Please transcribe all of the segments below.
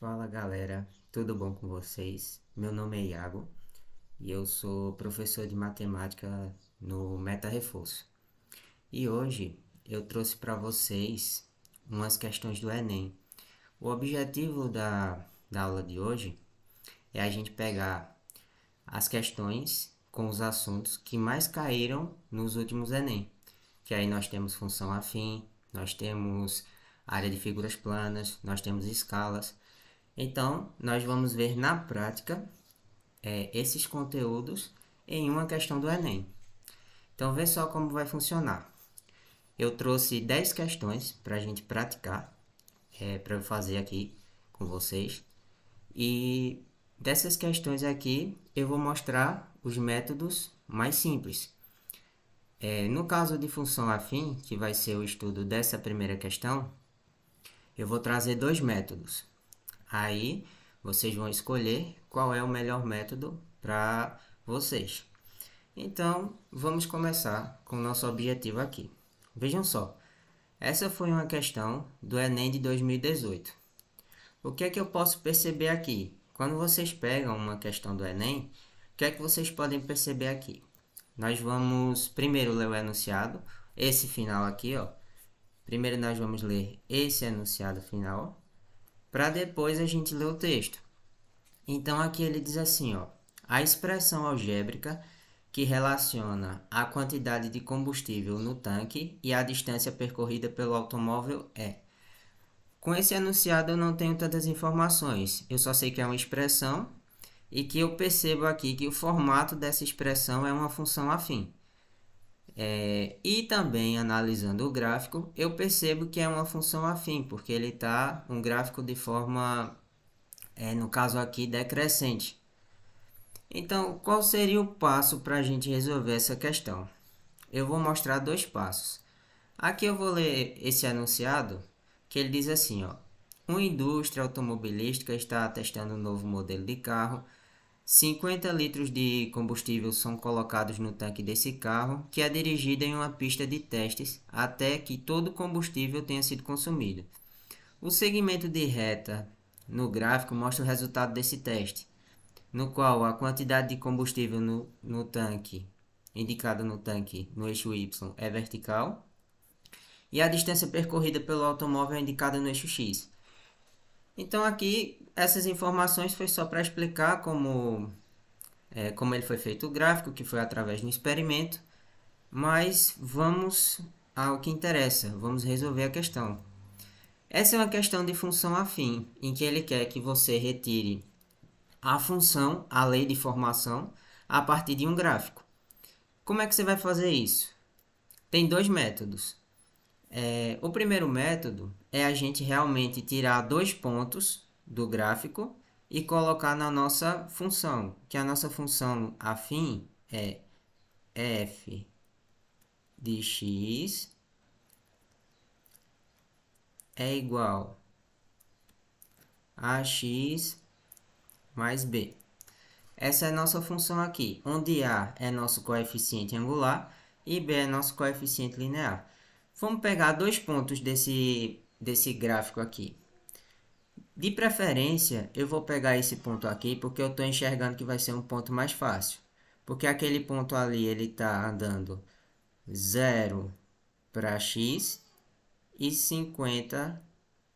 Fala galera, tudo bom com vocês? Meu nome é Iago e eu sou professor de matemática no Meta Reforço. E hoje eu trouxe para vocês umas questões do Enem. O objetivo da aula de hoje é a gente pegar as questões com os assuntos que mais caíram nos últimos Enem. Que aí nós temos função afim, nós temos área de figuras planas, nós temos escalas. Então, nós vamos ver na prática esses conteúdos em uma questão do Enem. Então, vê só como vai funcionar. Eu trouxe 10 questões para a gente praticar, para eu fazer aqui com vocês. E dessas questões aqui, eu vou mostrar os métodos mais simples. No caso de função afim, que vai ser o estudo dessa primeira questão, eu vou trazer dois métodos. Aí vocês vão escolher qual é o melhor método para vocês. Então, vamos começar com o nosso objetivo aqui. Vejam só, essa foi uma questão do Enem de 2018. O que é que eu posso perceber aqui? Quando vocês pegam uma questão do Enem, o que é que vocês podem perceber aqui? Nós vamos primeiro ler o enunciado, esse final aqui, ó. Primeiro nós vamos ler esse enunciado final, para depois a gente ler o texto. Então aqui ele diz assim, ó, a expressão algébrica que relaciona a quantidade de combustível no tanque e a distância percorrida pelo automóvel é. Com esse enunciado eu não tenho tantas informações, eu só sei que é uma expressão e que eu percebo aqui que o formato dessa expressão é uma função afim. E também analisando o gráfico, eu percebo que é uma função afim, porque ele está um gráfico de forma, no caso aqui, decrescente. Então, qual seria o passo para a gente resolver essa questão? Eu vou mostrar dois passos. Aqui eu vou ler esse enunciado, que ele diz assim, ó. Uma indústria automobilística está testando um novo modelo de carro. 50 litros de combustível são colocados no tanque desse carro, que é dirigido em uma pista de testes até que todo o combustível tenha sido consumido. O segmento de reta no gráfico mostra o resultado desse teste, no qual a quantidade de combustível no tanque, indicada no tanque no eixo Y, é vertical, e a distância percorrida pelo automóvel é indicada no eixo X. Então aqui, essas informações foi só para explicar como ele foi feito o gráfico, que foi através de um experimento, mas vamos ao que interessa, vamos resolver a questão. Essa é uma questão de função afim, em que ele quer que você retire a função, a lei de formação, a partir de um gráfico. Como é que você vai fazer isso? Tem dois métodos. O primeiro método é a gente realmente tirar dois pontos do gráfico e colocar na nossa função, que a nossa função afim é f de x é igual a x mais b. Essa é a nossa função aqui, onde a é nosso coeficiente angular e b é nosso coeficiente linear. Vamos pegar dois pontos desse gráfico aqui. De preferência, eu vou pegar esse ponto aqui porque eu estou enxergando que vai ser um ponto mais fácil. Porque aquele ponto ali ele está andando 0 para x e 50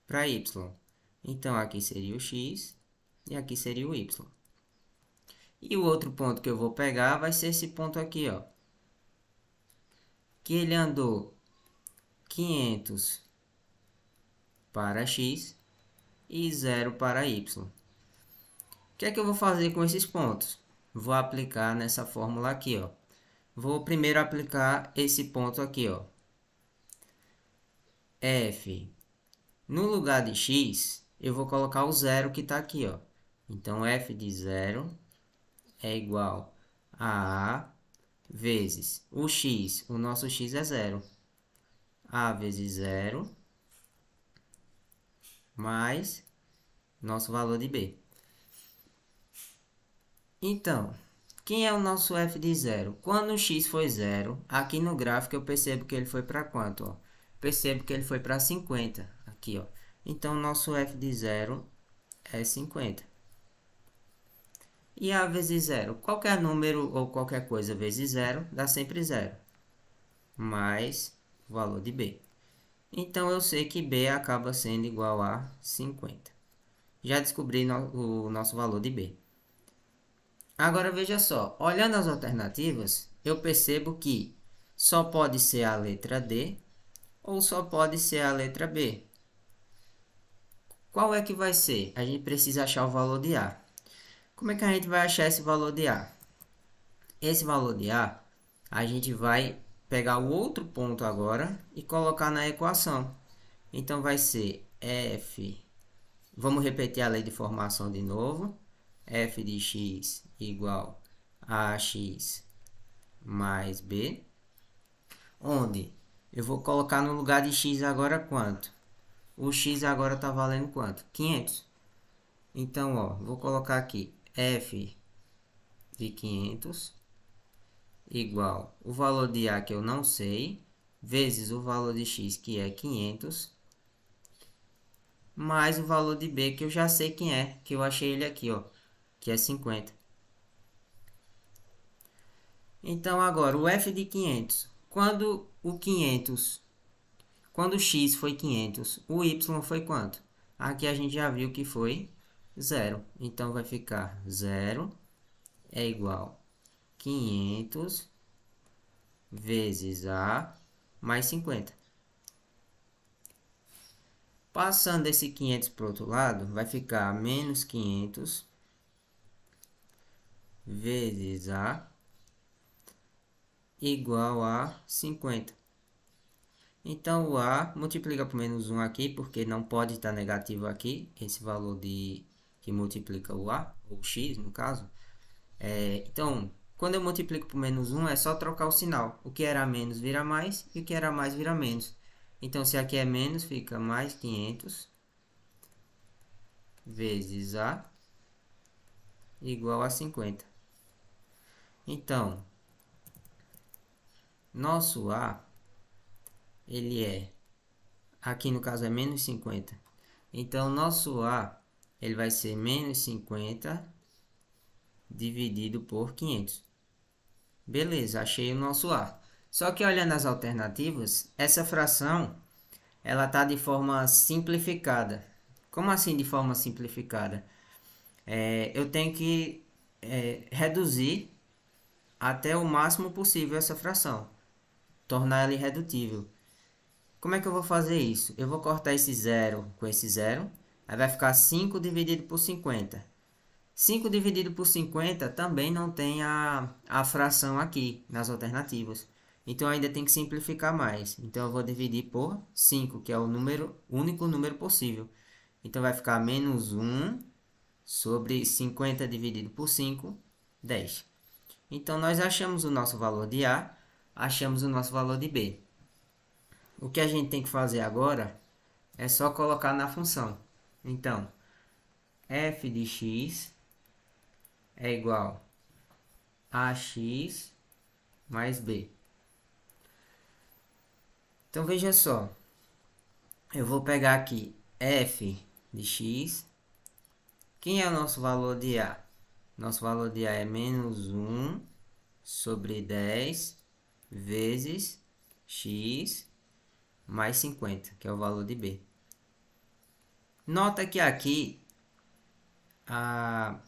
para y. Então, aqui seria o x e aqui seria o y. E o outro ponto que eu vou pegar vai ser esse ponto aqui, ó. Que ele andou 500 para x e 0 para y. O que é que eu vou fazer com esses pontos? Vou aplicar nessa fórmula aqui, ó. Vou primeiro aplicar esse ponto aqui, ó. F. No lugar de x, eu vou colocar o zero que está aqui, ó. Então, f de 0 é igual a vezes o x. O nosso x é 0. A vezes 0 mais nosso valor de b. Então, quem é o nosso f de 0? Quando o x foi 0, aqui no gráfico eu percebo que ele foi para quanto? Ó? Percebo que ele foi para 50. Aqui, ó. Então, o nosso f de 0 é 50. E A vezes zero? Qualquer número ou qualquer coisa vezes zero dá sempre zero, mais o valor de B. Então, eu sei que B acaba sendo igual a 50. Já descobri o nosso valor de B. Agora, veja só. Olhando as alternativas, eu percebo que só pode ser a letra D ou só pode ser a letra B. Qual é que vai ser? A gente precisa achar o valor de A. Como é que a gente vai achar esse valor de A? Esse valor de a gente vai pegar o outro ponto agora e colocar na equação. Então, vai ser f. Vamos repetir a lei de formação de novo. F de x igual a x mais b. Onde eu vou colocar no lugar de x agora quanto? O x agora está valendo quanto? 500. Então, ó, vou colocar aqui f de 500 igual o valor de A que eu não sei, vezes o valor de x que é 500, mais o valor de B que eu já sei quem é, que eu achei ele aqui, ó, que é 50. Então agora o f de 500, quando o x foi 500, o y foi quanto? Aqui a gente já viu que foi 0. Então vai ficar 0 é igual a 500 vezes A mais 50. Passando esse 500 para o outro lado, vai ficar menos 500 vezes A igual a 50. Então, o A multiplica por menos 1 aqui, porque não pode estar negativo aqui, esse valor que multiplica o A, ou x no caso. Então, quando eu multiplico por menos 1, é só trocar o sinal. O que era menos vira mais, e o que era mais vira menos. Então, se aqui é menos, fica mais 500 vezes A igual a 50. Então, nosso A, ele é, aqui no caso é menos 50. Então, nosso A, ele vai ser menos 50 dividido por 500. Beleza, achei o nosso A. Só que olhando as alternativas, essa fração, ela está de forma simplificada. Como assim de forma simplificada? Eu tenho que reduzir até o máximo possível essa fração, tornar ela irredutível. Como é que eu vou fazer isso? Eu vou cortar esse zero com esse zero, aí vai ficar 5 dividido por 50. 5 dividido por 50 também não tem a fração aqui nas alternativas. Então, ainda tem que simplificar mais. Então, eu vou dividir por 5, que é o único número possível. Então, vai ficar menos 1 sobre 50 dividido por 5, 10. Então, nós achamos o nosso valor de A, achamos o nosso valor de B. O que a gente tem que fazer agora é só colocar na função. Então, f de x é igual a x mais b. Então, veja só. Eu vou pegar aqui f de x. Quem é o nosso valor de A? Nosso valor de A é menos 1 sobre 10 vezes x mais 50, que é o valor de B. Nota que aqui a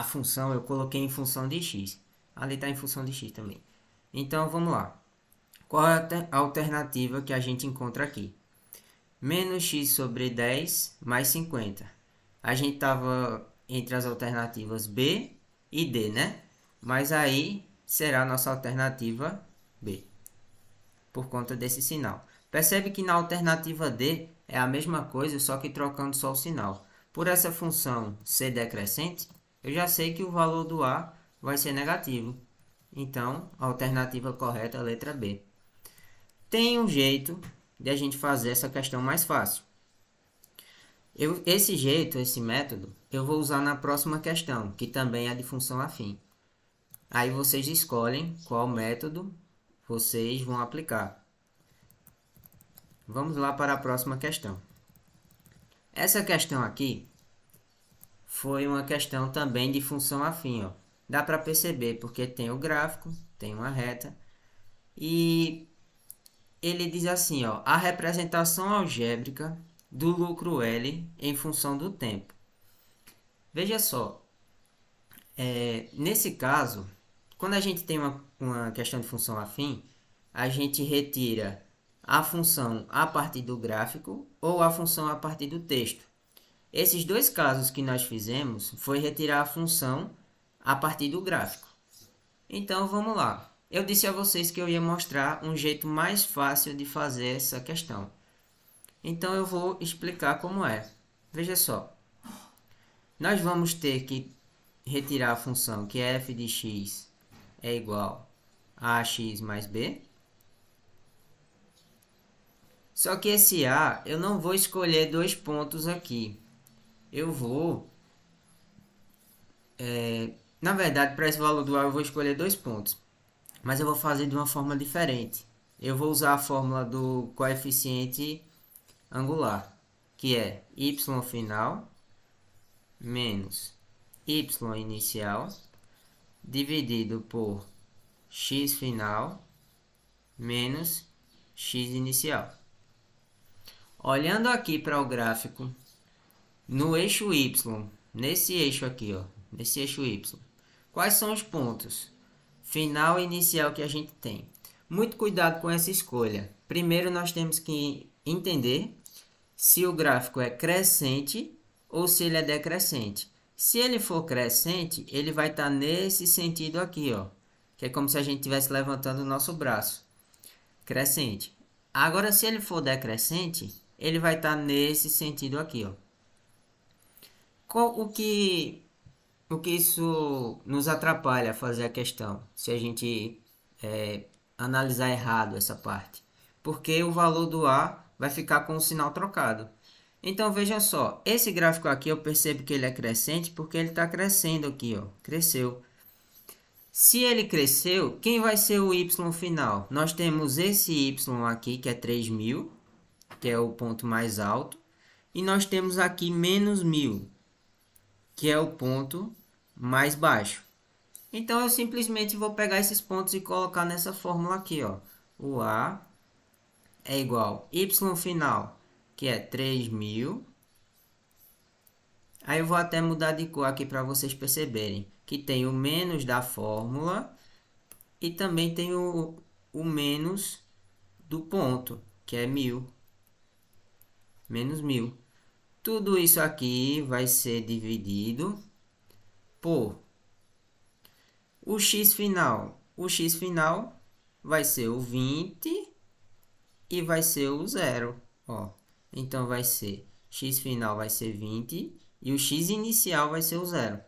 função eu coloquei em função de x. Ali está em função de x também. Então, vamos lá. Qual é a alternativa que a gente encontra aqui? Menos x sobre 10 mais 50. A gente estava entre as alternativas B e D, né? Mas aí será a nossa alternativa B, por conta desse sinal. Percebe que na alternativa D é a mesma coisa, só que trocando só o sinal. Por essa função ser decrescente, eu já sei que o valor do A vai ser negativo. Então, a alternativa correta é a letra B. Tem um jeito de a gente fazer essa questão mais fácil. Esse método, eu vou usar na próxima questão, que também é de função afim. Aí vocês escolhem qual método vocês vão aplicar. Vamos lá para a próxima questão. Essa questão aqui, foi uma questão também de função afim, ó. Dá para perceber porque tem o gráfico, tem uma reta e ele diz assim, ó, a representação algébrica do lucro L em função do tempo. Veja só, nesse caso, quando a gente tem uma questão de função afim, a gente retira a função a partir do gráfico ou a função a partir do texto. Esses dois casos que nós fizemos foi retirar a função a partir do gráfico. Então vamos lá. Eu disse a vocês que eu ia mostrar um jeito mais fácil de fazer essa questão. Então eu vou explicar como é. Veja só. Nós vamos ter que retirar a função que é f de x é igual a x mais b. Só que esse a eu não vou escolher dois pontos aqui. Eu vou... na verdade, para esse valor do a eu vou escolher dois pontos. Mas eu vou fazer de uma forma diferente. Eu vou usar a fórmula do coeficiente angular, que é y final menos y inicial dividido por x final menos x inicial. Olhando aqui para o gráfico, no eixo y, nesse eixo aqui, ó, nesse eixo y, quais são os pontos final e inicial que a gente tem? Muito cuidado com essa escolha. Primeiro nós temos que entender se o gráfico é crescente ou se ele é decrescente. Se ele for crescente, ele vai estar nesse sentido aqui, ó, que é como se a gente estivesse levantando o nosso braço. Crescente. Agora, se ele for decrescente, ele vai estar nesse sentido aqui, ó. O que isso nos atrapalha a fazer a questão, se a gente analisar errado essa parte? Porque o valor do A vai ficar com o sinal trocado. Então, veja só, esse gráfico aqui eu percebo que ele é crescente porque ele está crescendo aqui, ó, cresceu. Se ele cresceu, quem vai ser o y final? Nós temos esse y aqui, que é 3.000, que é o ponto mais alto, e nós temos aqui menos 1.000, que é o ponto mais baixo. Então, eu simplesmente vou pegar esses pontos e colocar nessa fórmula aqui, ó. O A é igual a y final, que é 3.000. Aí eu vou até mudar de cor aqui para vocês perceberem que tem o menos da fórmula e também tem o menos do ponto, que é 1.000. Menos 1.000. Tudo isso aqui vai ser dividido por o x final. O x final vai ser o 20 e vai ser o 0. Ó. Então, vai ser x final vai ser 20 e o x inicial vai ser o 0.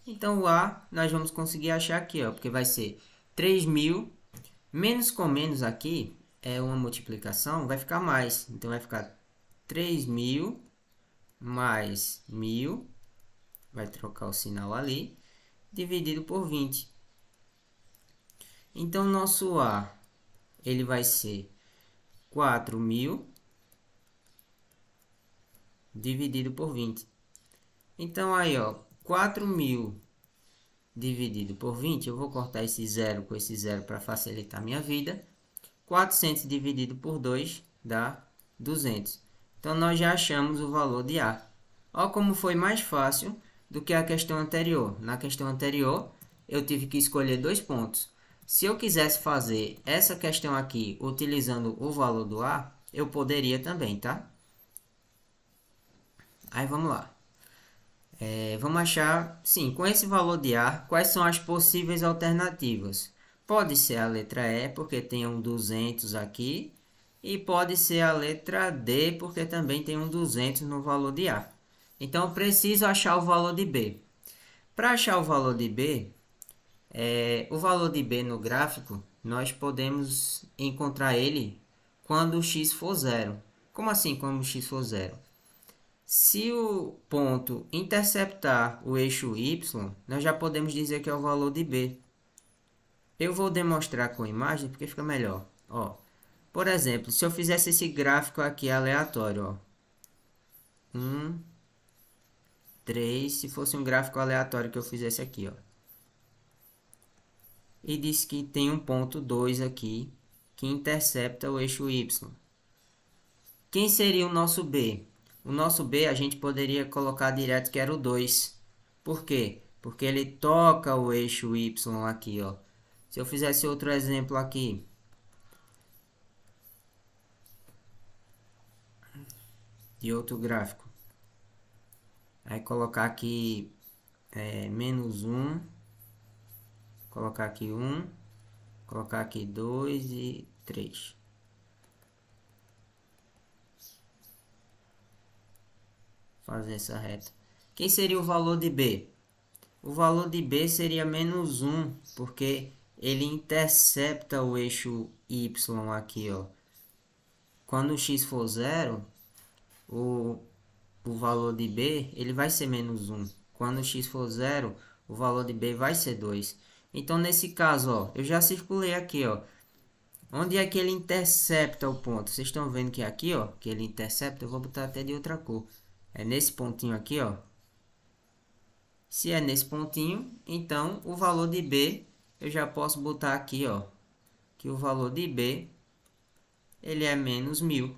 Então, o A nós vamos conseguir achar aqui, ó, porque vai ser 3.000. Menos com menos aqui é uma multiplicação, vai ficar mais. Então, vai ficar 3.000 mais 1.000, vai trocar o sinal ali, dividido por 20. Então, nosso A, ele vai ser 4.000 dividido por 20. Então, aí, ó, 4.000 dividido por 20, eu vou cortar esse zero com esse zero para facilitar a minha vida. 400 dividido por 2 dá 200. Então, nós já achamos o valor de A. Olha como foi mais fácil do que a questão anterior. Na questão anterior, eu tive que escolher dois pontos. Se eu quisesse fazer essa questão aqui utilizando o valor do A, eu poderia também, tá? Aí, vamos lá. Vamos achar, sim, com esse valor de A, quais são as possíveis alternativas? Pode ser a letra E, porque tem um 200 aqui. E pode ser a letra D, porque também tem um 200 no valor de A. Então, eu preciso achar o valor de B. Para achar o valor de B, o valor de B no gráfico, nós podemos encontrar ele quando o x for zero. Como assim quando o x for zero? Se o ponto interceptar o eixo y, nós já podemos dizer que é o valor de B. Eu vou demonstrar com imagem porque fica melhor. Ó, por exemplo, se eu fizesse esse gráfico aqui aleatório, ó, 1, 3, se fosse um gráfico aleatório que eu fizesse aqui, ó. E diz que tem um ponto 2 aqui, que intercepta o eixo Y. Quem seria o nosso B? O nosso B a gente poderia colocar direto que era o 2. Por quê? Porque ele toca o eixo Y aqui, ó. Se eu fizesse outro exemplo aqui, de outro gráfico, aí colocar aqui menos 1, colocar aqui 1, colocar aqui 2 e 3. Fazer essa reta. Quem seria o valor de B? O valor de B seria menos 1, porque ele intercepta o eixo Y aqui, ó. Quando o x for 0, o valor de B ele vai ser menos 1. Quando o x for 0, o valor de B vai ser 2. Então, nesse caso, ó, eu já circulei aqui, ó. Onde é que ele intercepta o ponto? Vocês estão vendo que aqui, ó, que ele intercepta, eu vou botar até de outra cor. É nesse pontinho aqui, ó. Se é nesse pontinho, então o valor de B, eu já posso botar aqui, ó, que o valor de B, ele é menos 1000.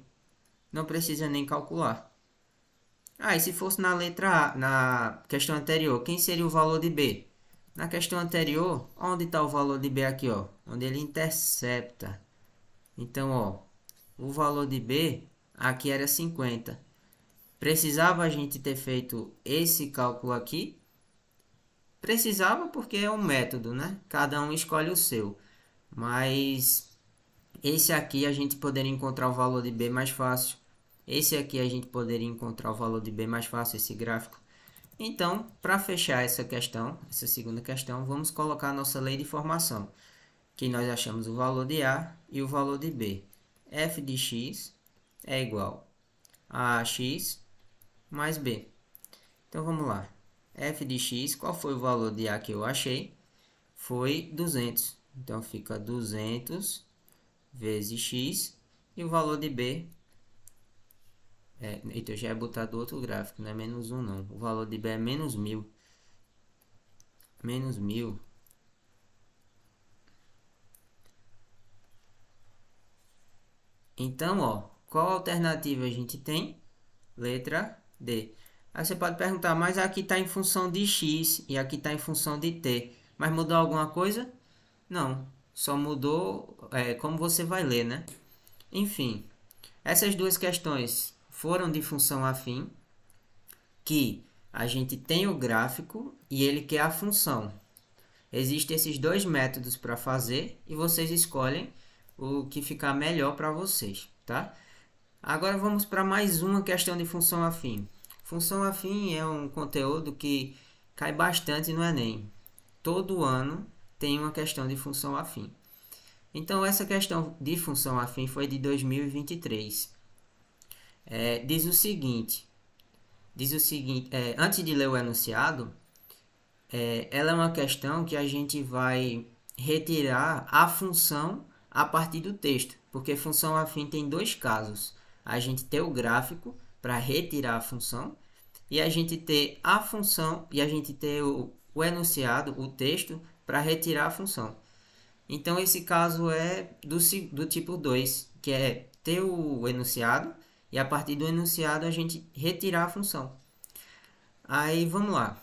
Não precisa nem calcular. Ah, e se fosse na letra A, na questão anterior, quem seria o valor de B? Na questão anterior, onde está o valor de B aqui, ó? Onde ele intercepta. Então, ó, o valor de B aqui era 50. Precisava a gente ter feito esse cálculo aqui? Precisava porque é um método, né? Cada um escolhe o seu. Mas esse aqui a gente poderia encontrar o valor de B mais fácil. Esse aqui a gente poderia encontrar o valor de B mais fácil, esse gráfico. Então, para fechar essa questão, essa segunda questão, vamos colocar a nossa lei de formação, que nós achamos o valor de A e o valor de B. F de x é igual a x mais B. Então, vamos lá. F de x, qual foi o valor de A que eu achei? Foi 200. Então, fica 200 vezes x. E o valor de B, então já é botar do outro gráfico, não é menos 1 não. O valor de B é menos 1000. Menos 1000. Então, ó, qual alternativa a gente tem? Letra D. Aí você pode perguntar, mas aqui está em função de x e aqui está em função de t. Mas mudou alguma coisa? Não, só mudou como você vai ler, né? Enfim, essas duas questões foram de função afim, que a gente tem o gráfico e ele quer a função. Existem esses dois métodos para fazer e vocês escolhem o que ficar melhor para vocês, tá? Agora vamos para mais uma questão de função afim. Função afim é um conteúdo que cai bastante no Enem. Todo ano tem uma questão de função afim. Então, essa questão de função afim foi de 2023. Diz o seguinte, antes de ler o enunciado, ela é uma questão que a gente vai retirar a função a partir do texto, porque função afim tem dois casos. A gente ter o gráfico para retirar a função e a gente ter a função e a gente ter o enunciado, o texto, para retirar a função. Então, esse caso é do tipo 2, que é ter o enunciado e a partir do enunciado a gente retirar a função. Aí, vamos lá.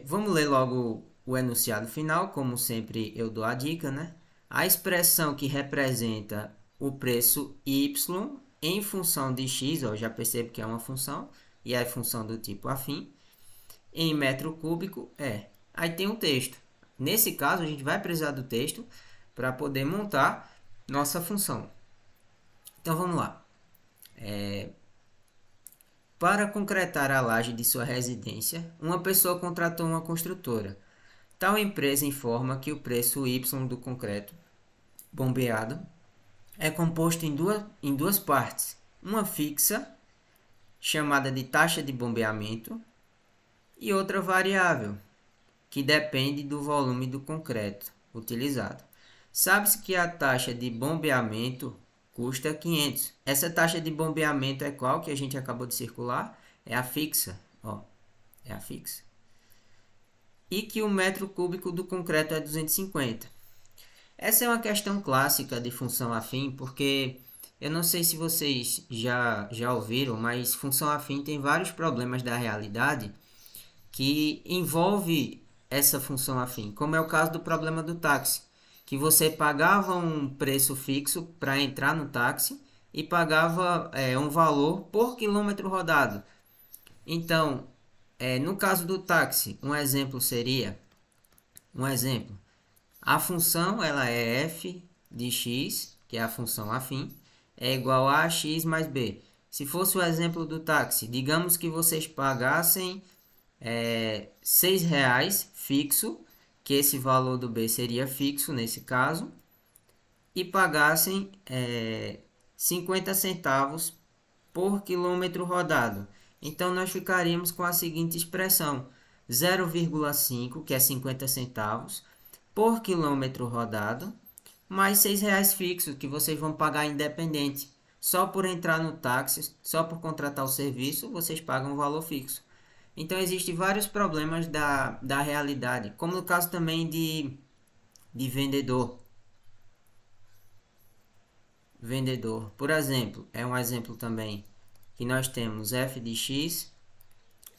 Vamos ler logo o enunciado final, como sempre eu dou a dica, né? A expressão que representa o preço y em função de x, ó, já percebo que é uma função, e é função do tipo afim, em metro cúbico é. Aí tem um texto. Nesse caso, a gente vai precisar do texto para poder montar nossa função. Então, vamos lá. Para concretar a laje de sua residência, uma pessoa contratou uma construtora. Tal empresa informa que o preço Y do concreto bombeado é composto em duas partes. Uma fixa, chamada de taxa de bombeamento, e outra variável, que depende do volume do concreto utilizado. Sabe-se que a taxa de bombeamento custa 500. Essa taxa de bombeamento é qual que a gente acabou de circular? É a fixa. ó, é a fixa. E que o metro cúbico do concreto é 250. Essa é uma questão clássica de função afim, porque eu não sei se vocês já ouviram, mas função afim tem vários problemas da realidade que envolve essa função afim, como é o caso do problema do táxi, que você pagava um preço fixo para entrar no táxi e pagava um valor por quilômetro rodado. Então, no caso do táxi, um exemplo, a função ela é f de x, que é a função afim, é igual a x mais b. Se fosse o exemplo do táxi, digamos que vocês pagassem R$ 6 fixo, que esse valor do B seria fixo nesse caso, e pagassem 50 centavos por quilômetro rodado. Então, nós ficaríamos com a seguinte expressão: 0,5, que é 50 centavos, por quilômetro rodado, mais R$ 6 fixo, que vocês vão pagar independente. Só por entrar no táxi, só por contratar o serviço, vocês pagam um valor fixo. Então, existem vários problemas da realidade, como no caso também de vendedor. Vendedor, por exemplo, é um exemplo também que nós temos f de x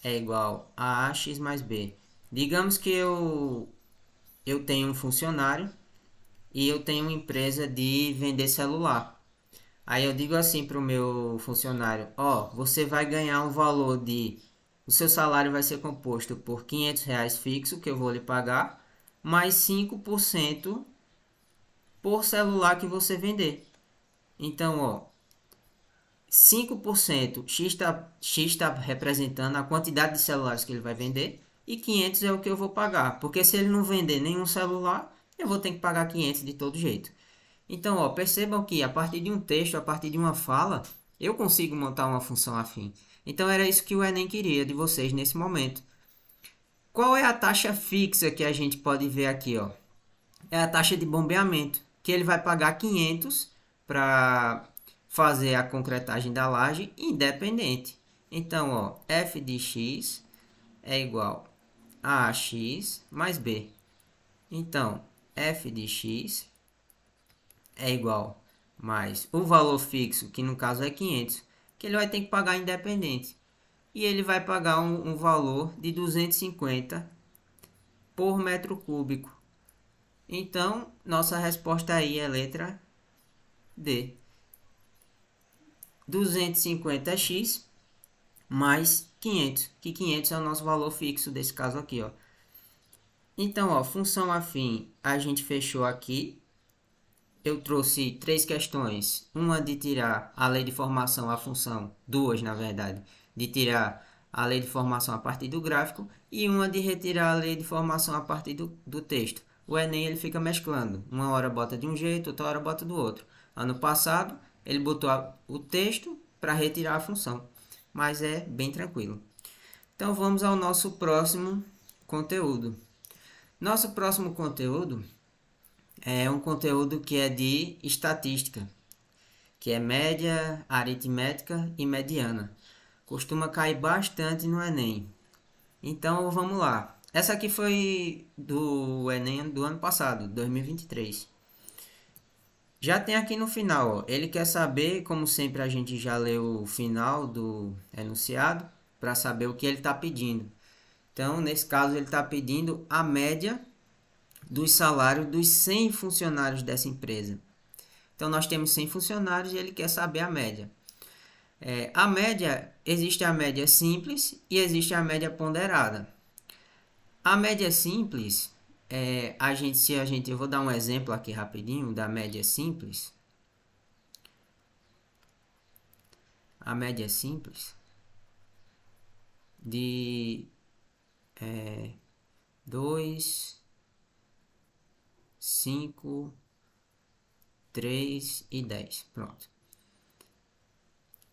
é igual a ax mais b. Digamos que eu tenho um funcionário e eu tenho uma empresa de vender celular. Aí eu digo assim para o meu funcionário: ó, você vai ganhar um valor de... O seu salário vai ser composto por R$ 500 fixo, que eu vou lhe pagar, mais 5% por celular que você vender. Então, ó, 5%, X está representando a quantidade de celulares que ele vai vender, e 500 é o que eu vou pagar. Porque se ele não vender nenhum celular, eu vou ter que pagar 500 de todo jeito. Então, ó, percebam que a partir de um texto, a partir de uma fala, eu consigo montar uma função afim. Então, era isso que o Enem queria de vocês nesse momento. Qual é a taxa fixa que a gente pode ver aqui, ó? É a taxa de bombeamento, que ele vai pagar 500 para fazer a concretagem da laje independente. Então, ó, f de x é igual a x mais b. Então, f de x é igual mais o valor fixo, que no caso é 500, que ele vai ter que pagar independente. E ele vai pagar um valor de 250 por metro cúbico. Então, nossa resposta aí é letra D. 250x mais 500, que 500 é o nosso valor fixo desse caso aqui, ó. Então, ó, função afim, a gente fechou aqui. Eu trouxe 3 questões, uma de tirar a lei de formação, a função, 2 na verdade, de tirar a lei de formação a partir do gráfico, e uma de retirar a lei de formação a partir do texto. O Enem ele fica mesclando, uma hora bota de um jeito, outra hora bota do outro. Ano passado ele botou o texto para retirar a função, mas é bem tranquilo. Então vamos ao nosso próximo conteúdo. Nosso próximo conteúdo é um conteúdo que é de estatística, que é média, aritmética e mediana. Costuma cair bastante no Enem. Então vamos lá. Essa aqui foi do Enem do ano passado, 2023. Já tem aqui no final, ó, ele quer saber, como sempre a gente já leu o final do enunciado, para saber o que ele está pedindo. Então, nesse caso, ele está pedindo a média dos salários dos 100 funcionários dessa empresa. Então, nós temos 100 funcionários e ele quer saber a média. A média, existe a média simples e existe a média ponderada. A média simples, eu vou dar um exemplo aqui rapidinho da média simples. A média simples de 2, 5, 3 e 10. Pronto.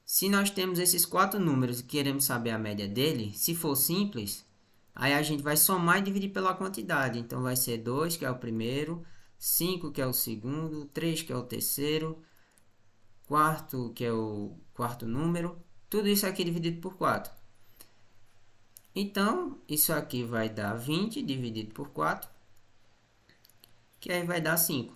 Se nós temos esses 4 números e queremos saber a média dele, se for simples, aí a gente vai somar e dividir pela quantidade. Então, vai ser 2, que é o primeiro, 5, que é o segundo, 3, que é o terceiro, 4, que é o quarto número. Tudo isso aqui dividido por 4. Então, isso aqui vai dar 20 dividido por 4, que aí vai dar 5.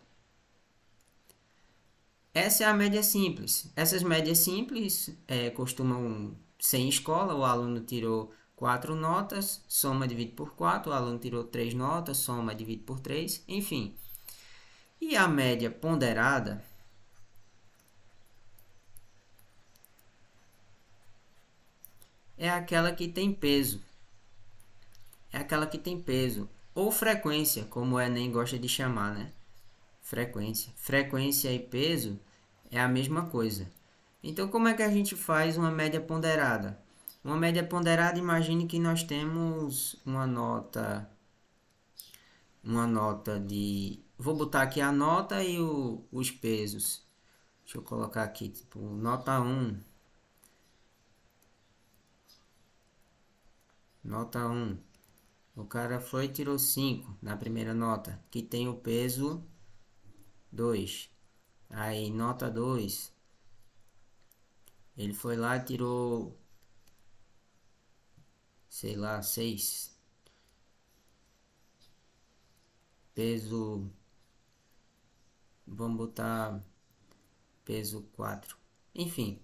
Essa é a média simples. Essas médias simples costumam ser em escola. O aluno tirou 4 notas, soma, divide por 4. O aluno tirou 3 notas, soma, divide por 3. Enfim. E a média ponderada é aquela que tem peso. É aquela que tem peso. Ou frequência, como o Enem gosta de chamar, né? Frequência. Frequência e peso é a mesma coisa. Então, como é que a gente faz uma média ponderada? Uma média ponderada, imagine que nós temos uma nota de... Vou botar aqui a nota e os pesos. Deixa eu colocar aqui, tipo, nota 1. Nota 1. O cara foi e tirou 5 na primeira nota, que tem o peso 2. Aí, nota 2. Ele foi lá e tirou, sei lá, 6. Peso, vamos botar peso 4. Enfim,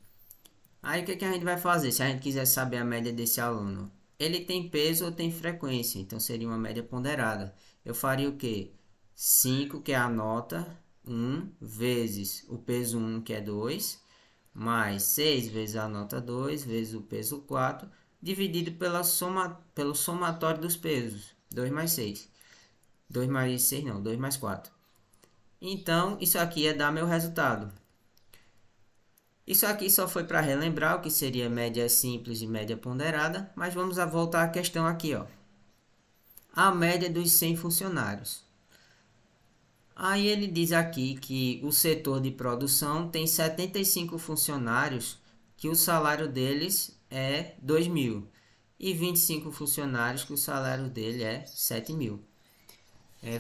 aí o que, que a gente vai fazer se a gente quiser saber a média desse aluno? Ele tem peso ou tem frequência, então seria uma média ponderada. Eu faria o quê? 5, que é a nota 1, vezes o peso 1, que é 2, mais 6 vezes a nota 2, vezes o peso 4, dividido pelo somatório dos pesos. 2 mais 6. 2 mais 6 não, 2 mais 4. Então, isso aqui é dar meu resultado. Isso aqui só foi para relembrar o que seria média simples e média ponderada, mas vamos voltar à questão aqui, ó. A média dos 100 funcionários. Aí ele diz aqui que o setor de produção tem 75 funcionários, que o salário deles é 2.000, e 25 funcionários que o salário dele é 7.000.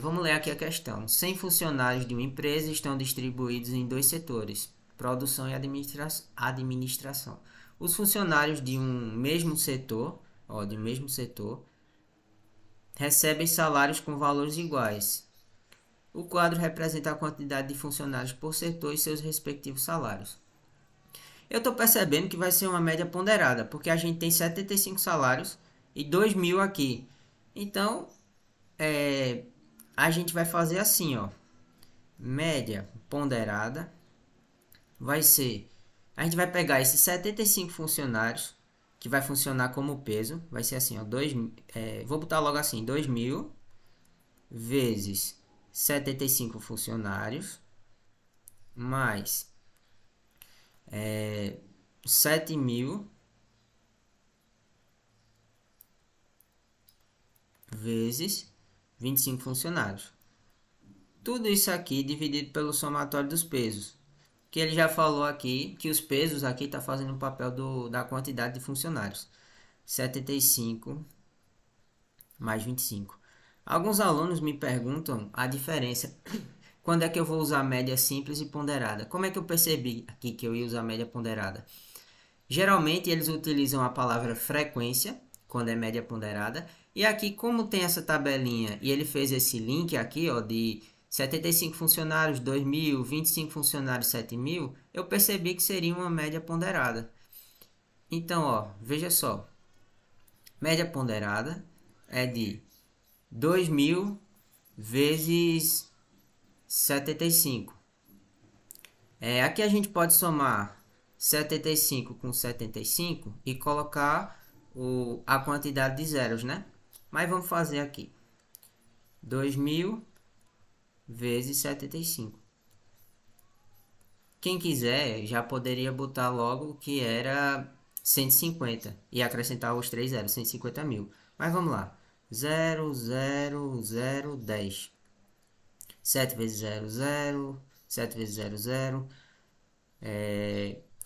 Vamos ler aqui a questão. 100 funcionários de uma empresa estão distribuídos em dois setores, produção e administração. Os funcionários de um mesmo setor, recebem salários com valores iguais. O quadro representa a quantidade de funcionários por setor e seus respectivos salários. Eu estou percebendo que vai ser uma média ponderada, porque a gente tem 75 salários e 2.000 aqui. Então, a gente vai fazer assim, ó. Média ponderada vai ser... A gente vai pegar esses 75 funcionários, que vai funcionar como peso. Vai ser assim, ó. Vou botar logo assim, 2.000 vezes 75 funcionários, mais 7.000 vezes 25 funcionários. Tudo isso aqui dividido pelo somatório dos pesos. Que ele já falou aqui que os pesos aqui está fazendo o papel da quantidade de funcionários. 75 mais 25. Alguns alunos me perguntam a diferença. Quando é que eu vou usar média simples e ponderada? Como é que eu percebi aqui que eu ia usar média ponderada? Geralmente eles utilizam a palavra frequência, quando é média ponderada. E aqui, como tem essa tabelinha e ele fez esse link aqui, ó, de 75 funcionários, 2.000, 25 funcionários, 7.000, eu percebi que seria uma média ponderada. Então, ó, veja só. Média ponderada é de 2.000 vezes 75. Aqui a gente pode somar 75 com 75 e colocar a quantidade de zeros, né? Mas vamos fazer aqui. 2.000 vezes 75. Quem quiser já poderia botar logo que era 150 e acrescentar os 3 zeros, 150.000. Mas vamos lá. 0, 0, 0, 10. 7 vezes 0, 0. 7 vezes 0, 0.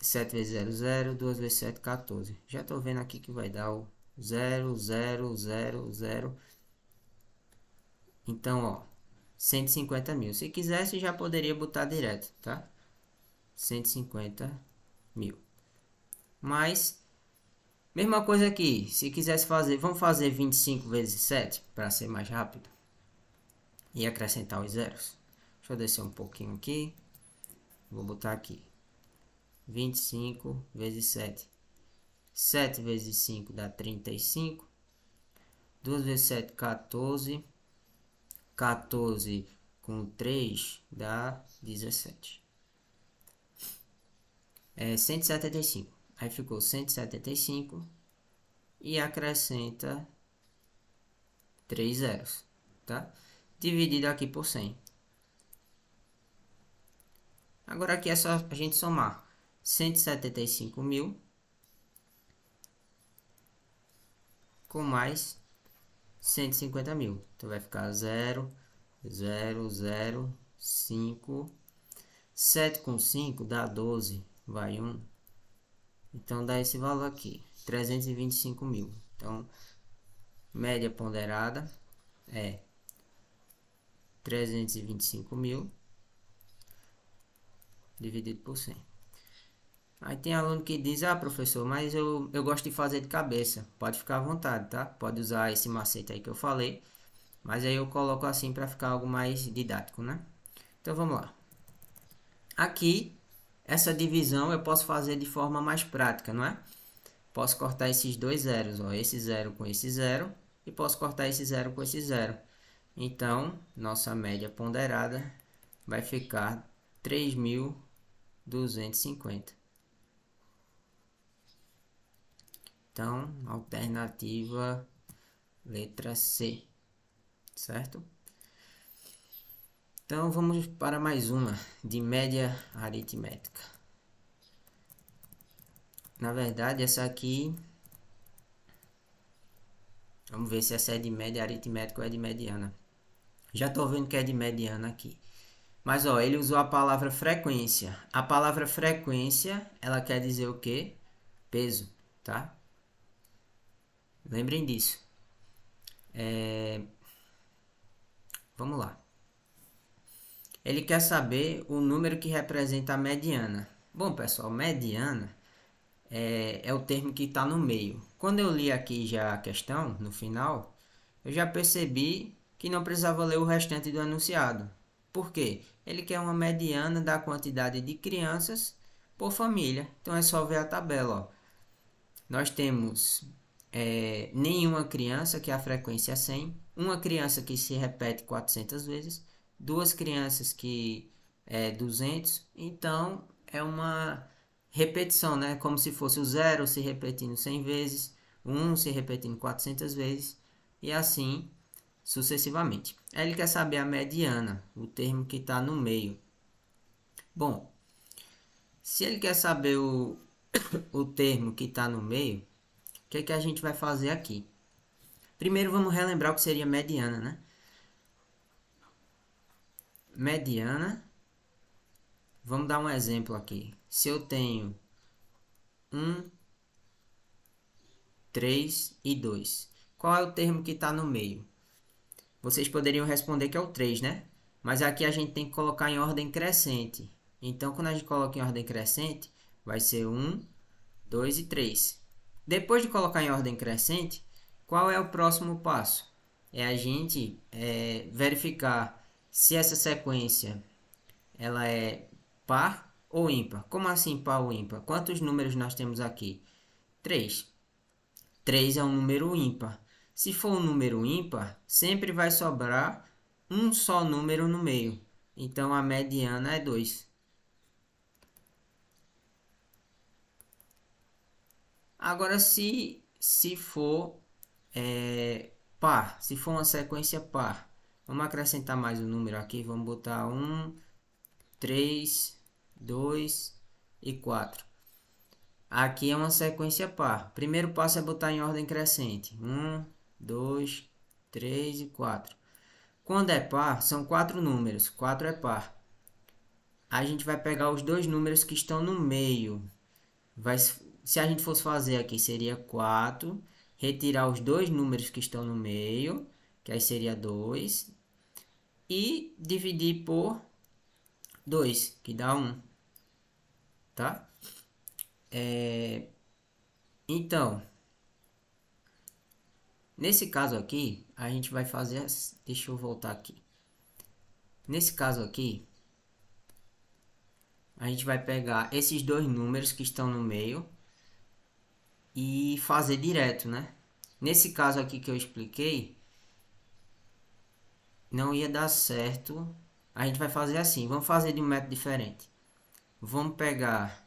7 vezes 0, 0. 2 vezes 7, 14. Já estou vendo aqui que vai dar o 0, 0, 0, 0. Então, ó, 150.000. Se quisesse, já poderia botar direto, tá? 150.000. Mas, Mesma coisa aqui, se quisesse fazer, vamos fazer 25 vezes 7 para ser mais rápido e acrescentar os zeros. Deixa eu descer um pouquinho aqui, vou botar aqui 25 vezes 7. 7 vezes 5 dá 35. 2 vezes 7, 14. 14 com 3 dá 17. É 175. Aí ficou 175 e acrescenta 3 zeros, tá? Dividido aqui por 100. Agora aqui é só a gente somar 175 mil com mais 150 mil. Então vai ficar 0, 0, 0, 5. 7 com 5 dá 12, vai 1. Então dá esse valor aqui, 325 mil. Então, média ponderada é 325 mil dividido por 100. Aí tem aluno que diz, ah professor, mas eu gosto de fazer de cabeça. Pode ficar à vontade, tá? Pode usar esse macete aí que eu falei. Mas aí eu coloco assim para ficar algo mais didático, né? Então vamos lá. Aqui, essa divisão eu posso fazer de forma mais prática, não é? Posso cortar esses dois zeros, ó, esse zero com esse zero. E posso cortar esse zero com esse zero. Então, nossa média ponderada vai ficar 3.250. Então, alternativa letra C, certo? Então, vamos para mais uma de média aritmética. Na verdade, essa aqui... Vamos ver se essa é de média aritmética ou é de mediana. Já estou vendo que é de mediana aqui. Mas, ó, ele usou a palavra frequência. A palavra frequência, ela quer dizer o quê? Peso, tá? Lembrem disso. Vamos lá. Ele quer saber o número que representa a mediana. Bom, pessoal, mediana é o termo que está no meio. Quando eu li aqui já a questão, no final, eu já percebi que não precisava ler o restante do enunciado. Por quê? Ele quer uma mediana da quantidade de crianças por família. Então é só ver a tabela. Ó. Nós temos nenhuma criança, que a frequência é 100, uma criança que se repete 400 vezes, duas crianças que é 200, então é uma repetição, né? Como se fosse o zero se repetindo 100 vezes, um se repetindo 400 vezes, e assim sucessivamente. Aí ele quer saber a mediana, o termo que está no meio. Bom, se ele quer saber o termo que está no meio, o que a gente vai fazer aqui? Primeiro vamos relembrar o que seria mediana, né? Mediana, vamos dar um exemplo aqui. Se eu tenho 1, 3 e 2, qual é o termo que está no meio? Vocês poderiam responder que é o 3, né? Mas aqui a gente tem que colocar em ordem crescente. Então, quando a gente coloca em ordem crescente, vai ser 1, 2 e 3. Depois de colocar em ordem crescente, qual é o próximo passo? É a gente verificar se essa sequência ela é par ou ímpar. Como assim par ou ímpar? Quantos números nós temos aqui? 3. 3 é um número ímpar. Se for um número ímpar, sempre vai sobrar um só número no meio. Então, a mediana é 2. Agora, se for par, se for uma sequência par, vamos acrescentar mais um número aqui. Vamos botar 1, 3, 2 e 4. Aqui é uma sequência par. Primeiro passo é botar em ordem crescente. 1, 2, 3 e 4. Quando é par, são 4 números. 4 é par. A gente vai pegar os dois números que estão no meio. Se a gente fosse fazer aqui, seria 4. Retirar os dois números que estão no meio, que aí seria 2. E dividir por 2, que dá 1. Tá? Então, Nesse caso aqui, a gente vai fazer... Deixa eu voltar aqui. Nesse caso aqui, a gente vai pegar esses dois números que estão no meio e fazer direto, né? Nesse caso aqui que eu expliquei, não ia dar certo. A gente vai fazer assim, vamos fazer de um método diferente. Vamos pegar,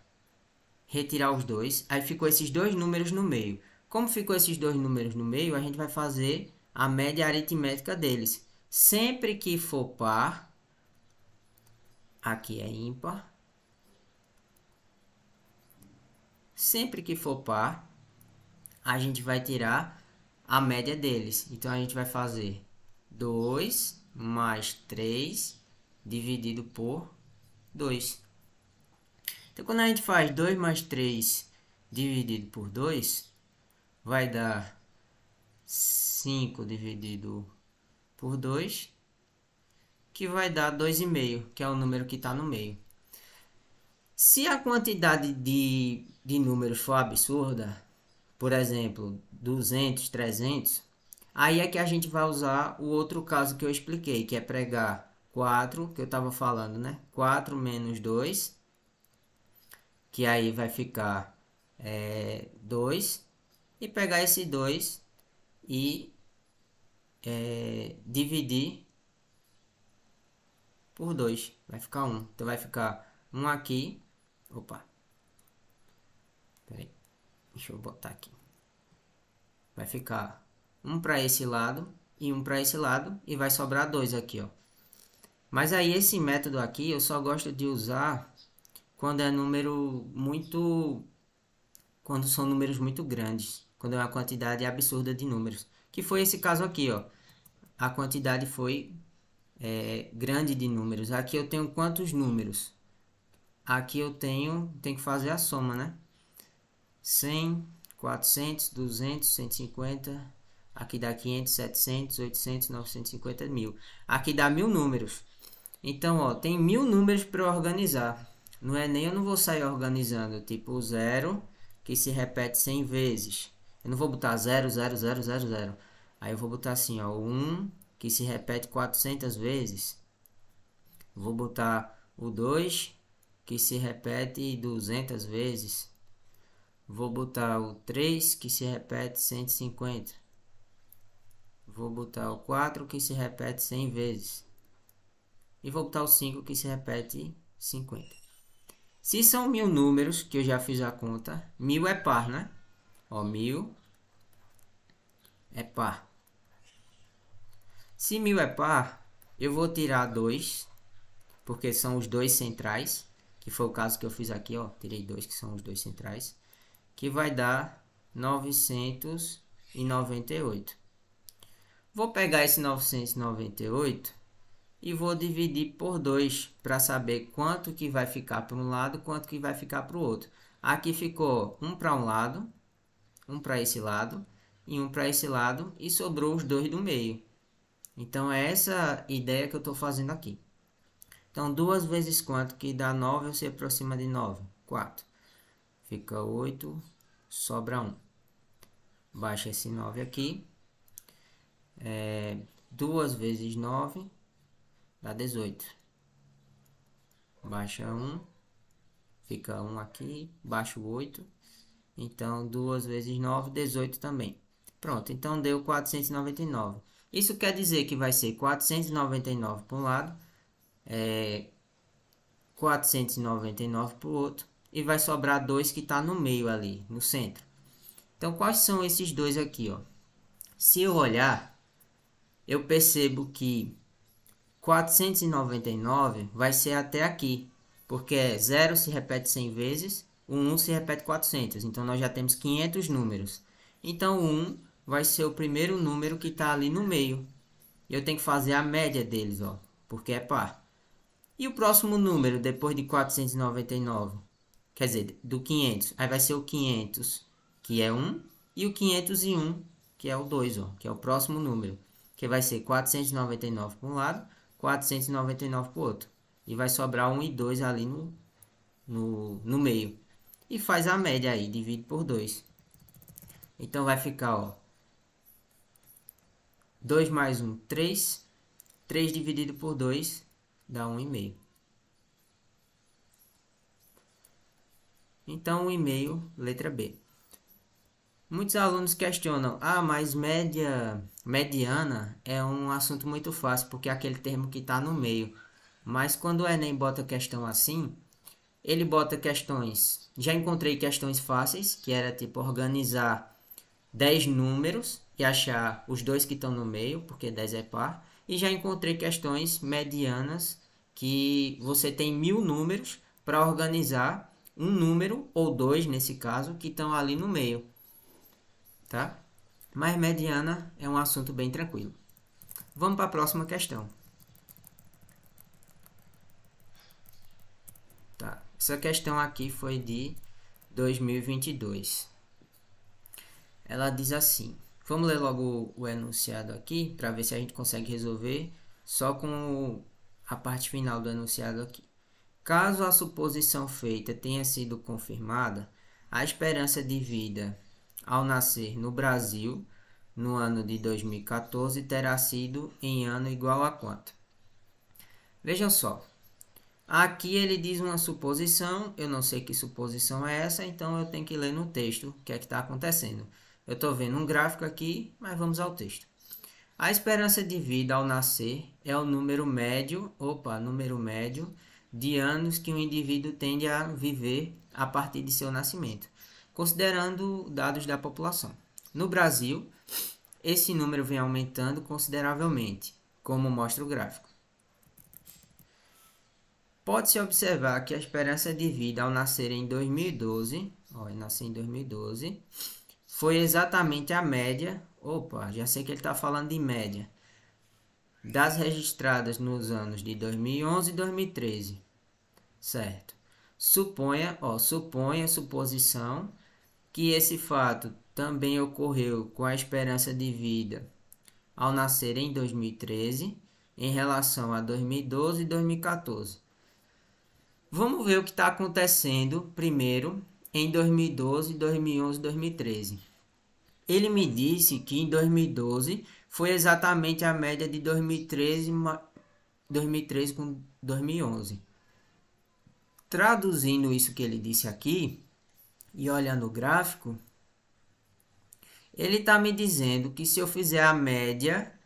retirar os dois, aí ficou esses dois números no meio. Como ficou esses dois números no meio, a gente vai fazer a média aritmética deles. Sempre que for par, aqui é ímpar. Sempre que for par, a gente vai tirar a média deles. Então, a gente vai fazer 2 mais 3 dividido por 2. Então, quando a gente faz 2 mais 3 dividido por 2, vai dar 5 dividido por 2, que vai dar 2,5, que é o número que está no meio. Se a quantidade de números for absurda, por exemplo, 200, 300, aí é que a gente vai usar o outro caso que eu expliquei, que é pregar 4, que eu estava falando, né? 4 menos 2, que aí vai ficar 2, e pegar esse 2 e dividir por 2, vai ficar 1. Então vai ficar 1 aqui, opa, peraí, deixa eu botar aqui. Vai ficar um para esse lado e um para esse lado e vai sobrar 2 aqui, ó. Mas aí esse método aqui eu só gosto de usar quando é número muito... Quando são números muito grandes. Quando é uma quantidade absurda de números. Que foi esse caso aqui, ó. A quantidade foi grande de números. Aqui eu tenho quantos números? Aqui eu tenho que fazer a soma, né? 100, 400, 200, 150... Aqui dá 500, 700, 800, 950, 1000. Aqui dá 1000 números. Então, ó, tem 1000 números para organizar. No Enem eu não vou sair organizando, tipo 0, que se repete 100 vezes. Eu não vou botar 0, 0, 0, 0, 0. Aí eu vou botar assim, ó, 1, que se repete 400 vezes. Vou botar o 2, que se repete 200 vezes. Vou botar o 3, que se repete 150. Vou botar o 4, que se repete 100 vezes. E vou botar o 5, que se repete 50. Se são 1000 números, que eu já fiz a conta, 1000 é par, né? Ó, 1000 é par. Se 1000 é par, eu vou tirar 2, porque são os dois centrais, que foi o caso que eu fiz aqui, ó. Tirei 2, que são os dois centrais, que vai dar 998. Vou pegar esse 998 e vou dividir por 2 para saber quanto que vai ficar para um lado, quanto que vai ficar para o outro. Aqui ficou um para um lado, um para esse lado e um para esse lado e sobrou os dois do meio. Então é essa ideia que eu estou fazendo aqui. Então 2 vezes quanto que dá 9 ou se aproxima de 9? 4. Fica 8, sobra 1. Baixa esse 9 aqui. 2 vezes 9 dá 18. Baixa 1, fica 1 aqui, baixa o 8. Então 2 vezes 9, 18 também. Pronto, então deu 499. Isso quer dizer que vai ser 499 para um lado, 499 para o outro, e vai sobrar 2 que está no meio ali, no centro. Então, quais são esses dois aqui, ó? Se eu olhar, eu percebo que 499 vai ser até aqui, porque 0 se repete 100 vezes, o 1 se repete 400, então nós já temos 500 números. Então, o 1 vai ser o primeiro número que está ali no meio. Eu tenho que fazer a média deles, ó, porque é par. E o próximo número, depois de 499, quer dizer, do 500, aí vai ser o 500, que é 1, e o 501, que é o 2, ó, que é o próximo número, que vai ser 499 para um lado, 499 para o outro. E vai sobrar 1 e 2 ali no meio. E faz a média aí, divide por 2. Então vai ficar, ó, 2 mais 1, 3. 3 dividido por 2 dá 1,5. Então, 1,5, letra B. Muitos alunos questionam, mas mediana é um assunto muito fácil, porque é aquele termo que está no meio. Mas quando o Enem bota questão assim, ele bota questões. Já encontrei questões fáceis, que era tipo organizar 10 números e achar os dois que estão no meio, porque 10 é par. E já encontrei questões medianas, que você tem 1000 números para organizar um número, ou dois nesse caso, que estão ali no meio, tá? Mas mediana é um assunto bem tranquilo. Vamos para a próxima questão. Tá? Essa questão aqui foi de 2022. Ela diz assim: vamos ler logo o enunciado aqui para ver se a gente consegue resolver só com a parte final do enunciado aqui. Caso a suposição feita tenha sido confirmada, a esperança de vida ao nascer no Brasil no ano de 2014 terá sido em ano igual a quanto? Vejam só, aqui ele diz uma suposição, eu não sei que suposição é essa, então eu tenho que ler no texto o que é que está acontecendo. Eu estou vendo um gráfico aqui, mas vamos ao texto. A esperança de vida ao nascer é o número médio de anos que um indivíduo tende a viver a partir de seu nascimento, considerando dados da população. No Brasil, esse número vem aumentando consideravelmente, como mostra o gráfico. Pode-se observar que a esperança de vida ao nascer em 2012, foi exatamente a média, já sei que ele está falando de média, das registradas nos anos de 2011 e 2013, certo? Suponha a suposição que esse fato também ocorreu com a esperança de vida ao nascer em 2013 em relação a 2012 e 2014. Vamos ver o que está acontecendo primeiro em 2012, 2011 e 2013. Ele me disse que em 2012 foi exatamente a média de 2013 com 2011. Traduzindo isso que ele disse aqui e olhando o gráfico, ele está me dizendo que se eu fizer a média,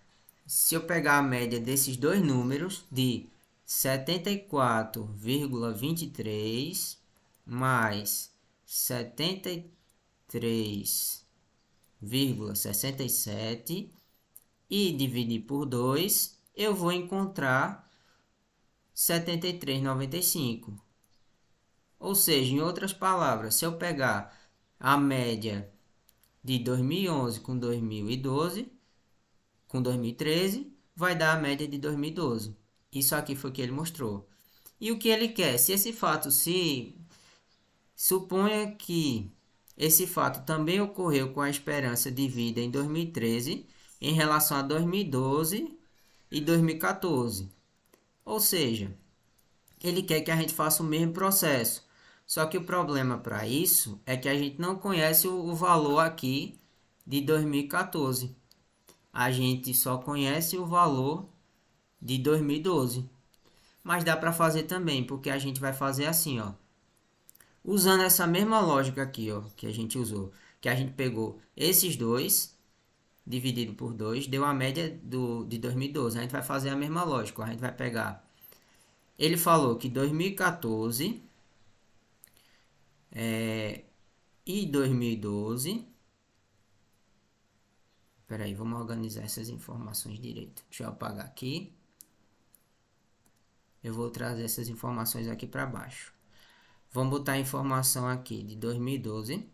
se eu pegar a média desses dois números de 74,23 mais 73,67 e dividir por 2, eu vou encontrar 73,95. Ou seja, em outras palavras, se eu pegar a média de 2011 com 2012, com 2013, vai dar a média de 2012. Isso aqui foi o que ele mostrou. E o que ele quer? Se esse fato suponha que esse fato também ocorreu com a esperança de vida em 2013 em relação a 2012 e 2014. Ou seja, ele quer que a gente faça o mesmo processo. Só que o problema para isso é que a gente não conhece o valor aqui de 2014. A gente só conhece o valor de 2012. Mas dá para fazer também, porque a gente vai fazer assim, usando essa mesma lógica aqui, que a gente usou, que a gente pegou esses dois dividido por 2, deu a média de 2012. A gente vai fazer a mesma lógica, a gente vai pegar. Ele falou que 2014 e 2012. Espera aí, vamos organizar essas informações direito. Deixa eu apagar aqui. Eu vou trazer essas informações aqui para baixo. Vamos botar a informação aqui de 2012.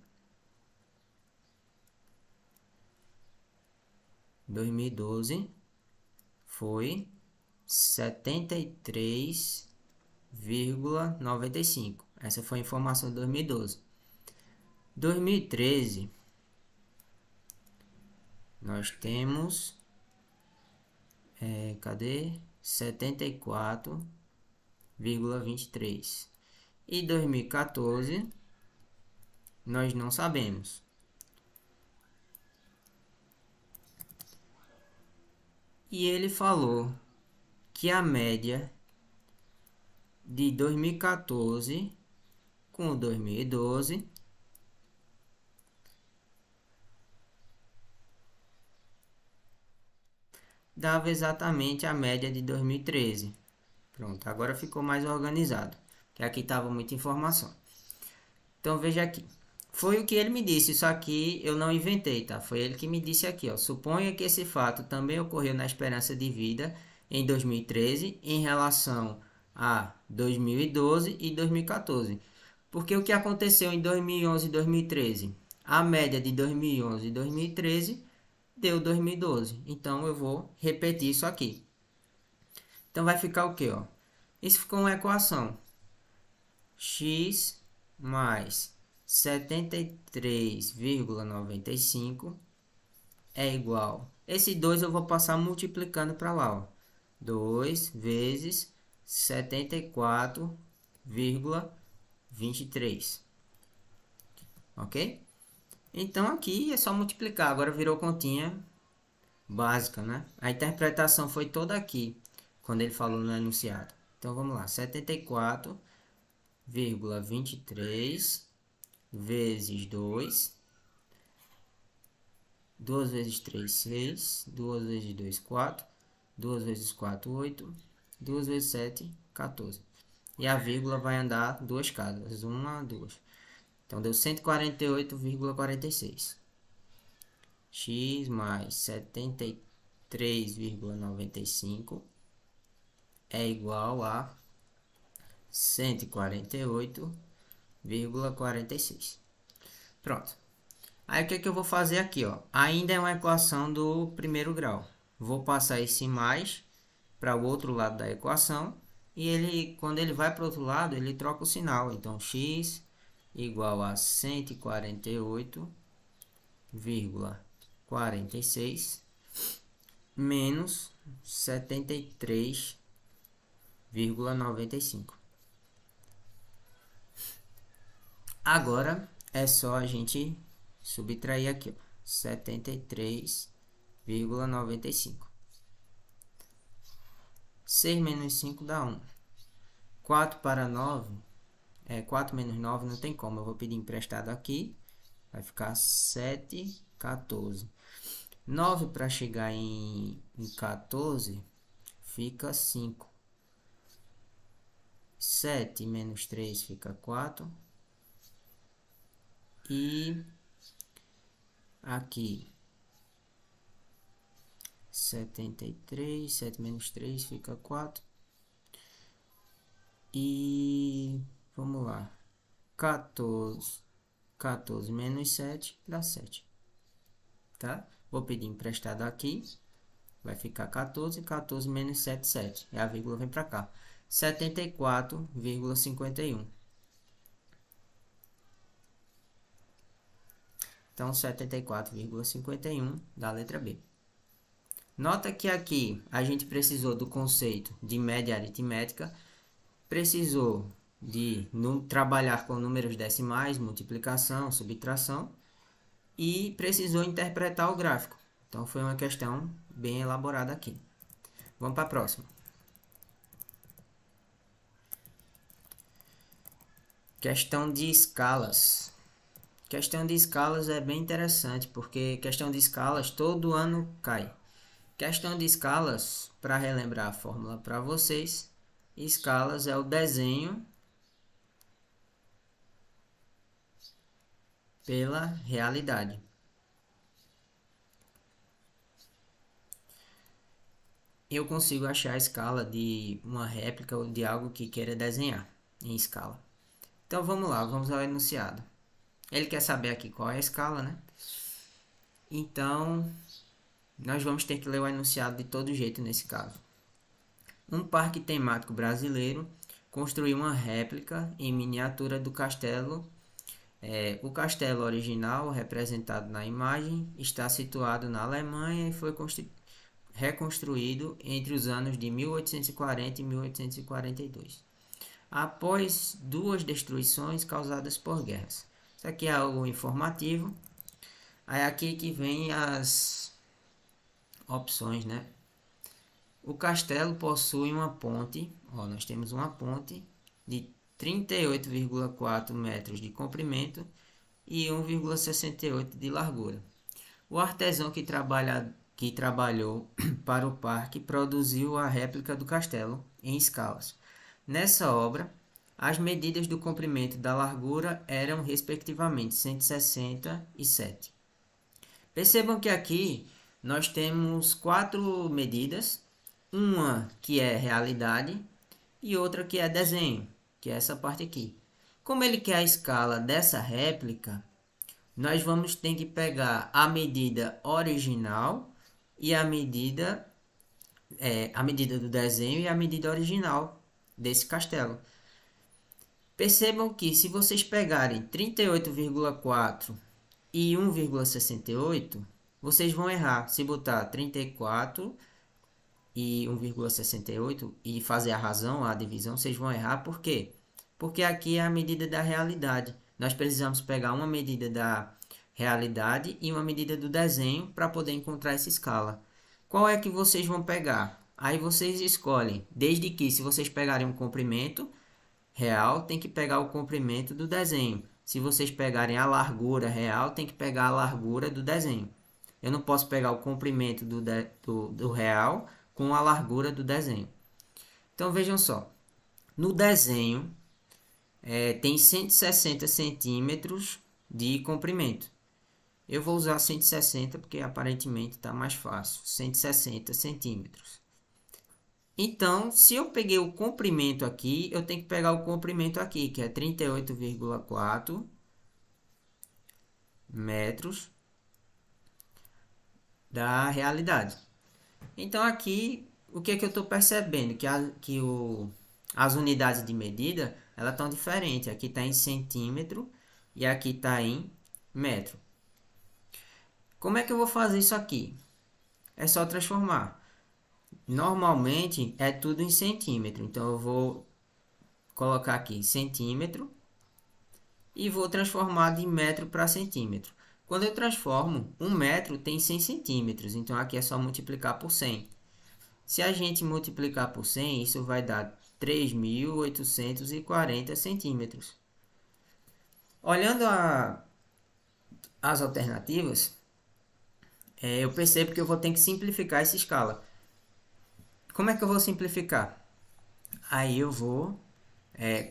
2012 foi 73,95. Essa foi a informação de 2012. 2013, nós temos, cadê? 74,23. E 2014, nós não sabemos. E ele falou que a média de 2014 com 2012 dava exatamente a média de 2013. Pronto, agora ficou mais organizado, que aqui estava muita informação. Então veja aqui. Foi o que ele me disse, isso aqui eu não inventei, tá? Foi ele que me disse aqui, ó. Suponha que esse fato também ocorreu na esperança de vida em 2013 em relação a 2012 e 2014. Porque o que aconteceu em 2011 e 2013? A média de 2011 e 2013 deu 2012. Então eu vou repetir isso aqui. Então vai ficar o que, ó? Isso ficou uma equação. X mais 73,95 é igual. Esse 2 eu vou passar multiplicando para lá, ó. 2 vezes 74,23. Ok? Então aqui é só multiplicar. Agora virou continha básica, né? A interpretação foi toda aqui, quando ele falou no enunciado. Então vamos lá. 74,23 vezes 2. 2 vezes 3, 6. 2 vezes 2, 4. 2 vezes 4, 8. 2 vezes 7, 14. E a vírgula vai andar duas casas. 1, 2. Então deu 148,46. X mais 73,95 é igual a 148,46. Pronto. Aí o que é que eu vou fazer aqui, ó? Ainda é uma equação do primeiro grau. Vou passar esse mais para o outro lado da equação e ele, quando ele vai para o outro lado, ele troca o sinal. Então x igual a 148,46 menos 73,95. Agora é só a gente subtrair aqui, ó, 73,95. 6 menos 5 dá 1. 4 para 9, 4 menos 9 não tem como, eu vou pedir emprestado aqui, vai ficar 7, 14. 9 para chegar em 14, fica 5. 7 menos 3 fica 4. E aqui 73, 7 menos 3 fica 4. E vamos lá, 14 menos 7 dá 7, tá? Vou pedir emprestado aqui, vai ficar 14, 14 menos 7, 7. E a vírgula vem para cá, 74,51. Então, 74,51 da letra B. Nota que aqui a gente precisou do conceito de média aritmética, precisou de trabalhar com números decimais, multiplicação, subtração, e precisou interpretar o gráfico. Então, foi uma questão bem elaborada aqui. Vamos para a próxima. Questão de escalas. Questão de escalas é bem interessante, porque questão de escalas todo ano cai. Questão de escalas, para relembrar a fórmula para vocês, escalas é o desenho pela realidade. Eu consigo achar a escala de uma réplica ou de algo que queira desenhar em escala. Então vamos lá, vamos ao enunciado. Ele quer saber aqui qual é a escala, né? Então, nós vamos ter que ler o enunciado de todo jeito nesse caso. Um parque temático brasileiro construiu uma réplica em miniatura do castelo. O castelo original, representado na imagem, está situado na Alemanha e foi reconstruído entre os anos de 1840 e 1842, após duas destruições causadas por guerras. Isso aqui é algo informativo. Aí aqui que vem as opções, né? O castelo possui uma ponte, ó, nós temos uma ponte de 38,4 metros de comprimento e 1,68 de largura. O artesão que trabalhou para o parque produziu a réplica do castelo em escalas. Nessa obra, as medidas do comprimento e da largura eram respectivamente 160 e 7. Percebam que aqui nós temos quatro medidas, uma que é realidade e outra que é desenho, que é essa parte aqui. Como ele quer a escala dessa réplica, nós vamos ter que pegar a medida original e a medida do desenho e a medida original desse castelo. Percebam que se vocês pegarem 38,4 e 1,68, vocês vão errar. Se botar 34 e 1,68 e fazer a razão, a divisão, vocês vão errar. Por quê? Porque aqui é a medida da realidade. Nós precisamos pegar uma medida da realidade e uma medida do desenho para poder encontrar essa escala. Qual é que vocês vão pegar? Aí vocês escolhem, desde que se vocês pegarem um comprimento real, tem que pegar o comprimento do desenho. Se vocês pegarem a largura real, tem que pegar a largura do desenho. Eu não posso pegar o comprimento do real com a largura do desenho. Então vejam só, no desenho tem 160 centímetros de comprimento. Eu vou usar 160 porque aparentemente está mais fácil. 160 centímetros. Então, se eu peguei o comprimento aqui, eu tenho que pegar o comprimento aqui, que é 38,4 metros da realidade. Então, aqui, o que é que eu estou percebendo? As unidades de medida, elas estão diferentes. Aqui está em centímetro e aqui está em metro. Como é que eu vou fazer isso aqui? É só transformar. Normalmente é tudo em centímetro, então eu vou colocar aqui centímetro e vou transformar de metro para centímetro. Quando eu transformo, 1 metro tem 100 centímetros, então aqui é só multiplicar por 100. Se a gente multiplicar por 100, isso vai dar 3.840 centímetros. Olhando as alternativas, eu percebo que eu vou ter que simplificar essa escala. Como é que eu vou simplificar? Aí eu vou...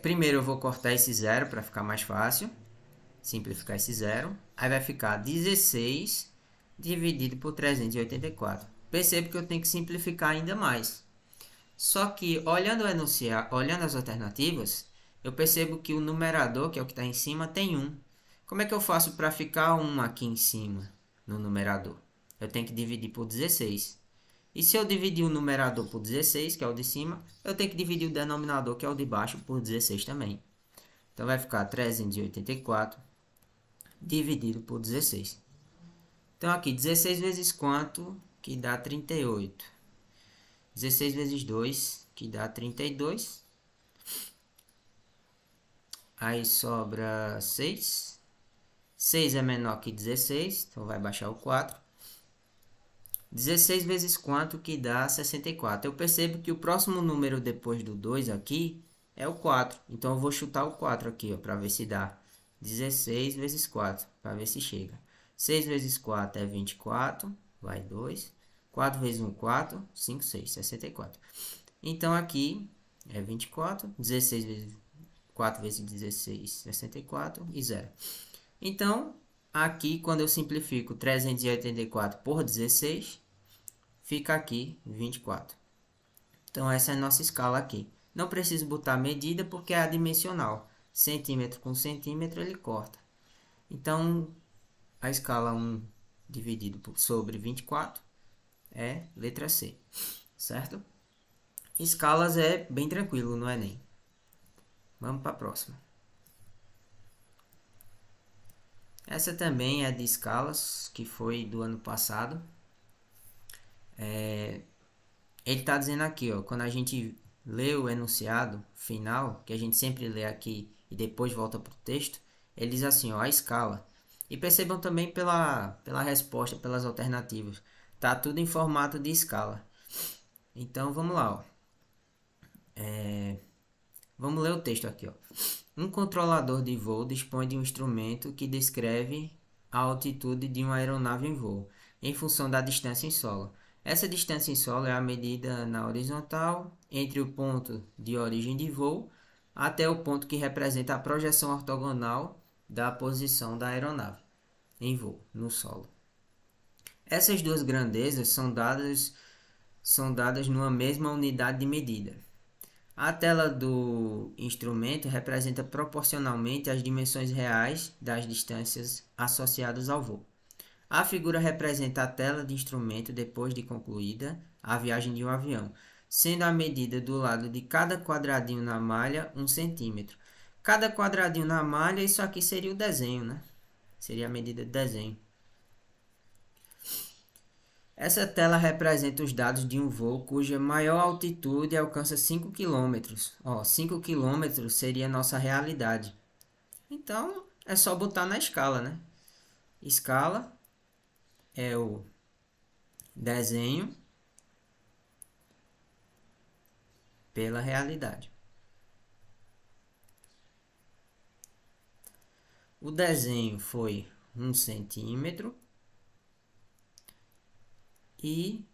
primeiro eu vou cortar esse zero para ficar mais fácil. Simplificar esse zero. Aí vai ficar 16 dividido por 384. Percebo que eu tenho que simplificar ainda mais. Só que olhando o enunciado, olhando as alternativas, eu percebo que o numerador, que é o que está em cima, tem 1. Como é que eu faço para ficar 1 aqui em cima, no numerador? Eu tenho que dividir por 16. E se eu dividir o numerador por 16, que é o de cima, eu tenho que dividir o denominador, que é o de baixo, por 16 também. Então vai ficar 384 dividido por 16. Então aqui, 16 vezes quanto? Que dá 38. 16 vezes 2, que dá 32. Aí sobra 6. 6 é menor que 16, então vai baixar o 4. 16 vezes quanto que dá 64. Eu percebo que o próximo número depois do 2 aqui é o 4. Então eu vou chutar o 4 aqui, para ver se dá 16 vezes 4, para ver se chega. 6 vezes 4 é 24, vai 2. 4 vezes 1, 4, 5, 6, 64. Então aqui é 24, 16 vezes 4 vezes 16, 64 e 0. Então, aqui quando eu simplifico 384 por 16, fica aqui 24. Então essa é a nossa escala aqui. Não preciso botar medida porque é adimensional. Centímetro com centímetro ele corta. Então a escala 1 dividido sobre 24 é letra C, certo? Escalas é bem tranquilo no Enem. Vamos para a próxima. Essa também é de escalas, que foi do ano passado. Ele está dizendo aqui, ó, quando a gente lê o enunciado final, que a gente sempre lê aqui e depois volta para o texto, ele diz assim, ó, a escala. E percebam também pela resposta, pelas alternativas. Tá tudo em formato de escala. Então vamos lá, ó. Vamos ler o texto aqui, ó. Um controlador de voo dispõe de um instrumento que descreve a altitude de uma aeronave em voo, em função da distância em solo. Essa distância em solo é a medida na horizontal entre o ponto de origem de voo até o ponto que representa a projeção ortogonal da posição da aeronave em voo no solo. Essas duas grandezas são dadas numa mesma unidade de medida. A tela do instrumento representa proporcionalmente as dimensões reais das distâncias associadas ao voo. A figura representa a tela de instrumento depois de concluída a viagem de um avião, sendo a medida do lado de cada quadradinho na malha 1 centímetro. Cada quadradinho na malha, isso aqui seria o desenho, né? Seria a medida de desenho. Essa tela representa os dados de um voo cuja maior altitude alcança 5 km. 5 km seria a nossa realidade. Então, é só botar na escala, né? Escala é o desenho pela realidade. O desenho foi 1 centímetro e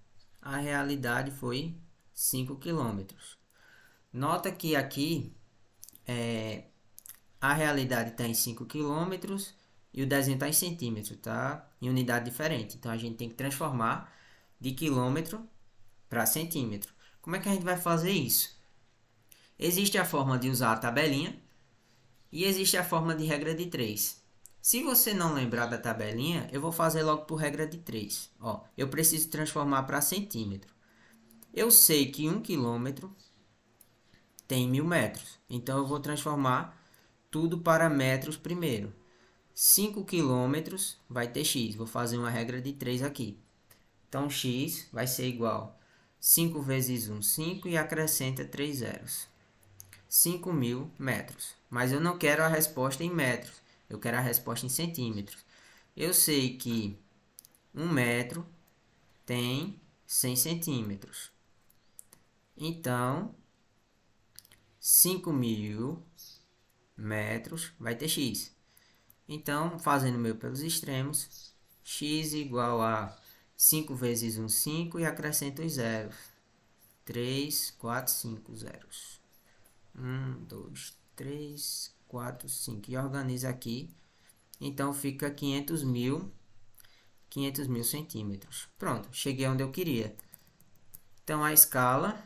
a realidade foi 5 quilômetros. Nota que aqui a realidade está em 5 quilômetros e o desenho está em centímetros, tá? Em unidade diferente. Então a gente tem que transformar de quilômetro para centímetro. Como é que a gente vai fazer isso? Existe a forma de usar a tabelinha e existe a forma de regra de 3. Se você não lembrar da tabelinha, eu vou fazer logo por regra de 3. Eu preciso transformar para centímetro. Eu sei que 1 quilômetro tem 1000 metros. Então eu vou transformar tudo para metros primeiro. 5 quilômetros vai ter x. Vou fazer uma regra de 3 aqui. Então x vai ser igual a 5 vezes 1, 5 e acrescenta 3 zeros. 5.000 metros. Mas eu não quero a resposta em metros. Eu quero a resposta em centímetros. Eu sei que 1 metro tem 100 centímetros. Então, 5.000 metros vai ter x. Então, fazendo meu pelos extremos, x igual a 5 vezes 1, 5 e acrescento os zeros. 3, 4, 5 zeros. 1, 2, 3, 4, 5. E organiza aqui. Então, fica 500 mil centímetros. Pronto, cheguei onde eu queria. Então, a escala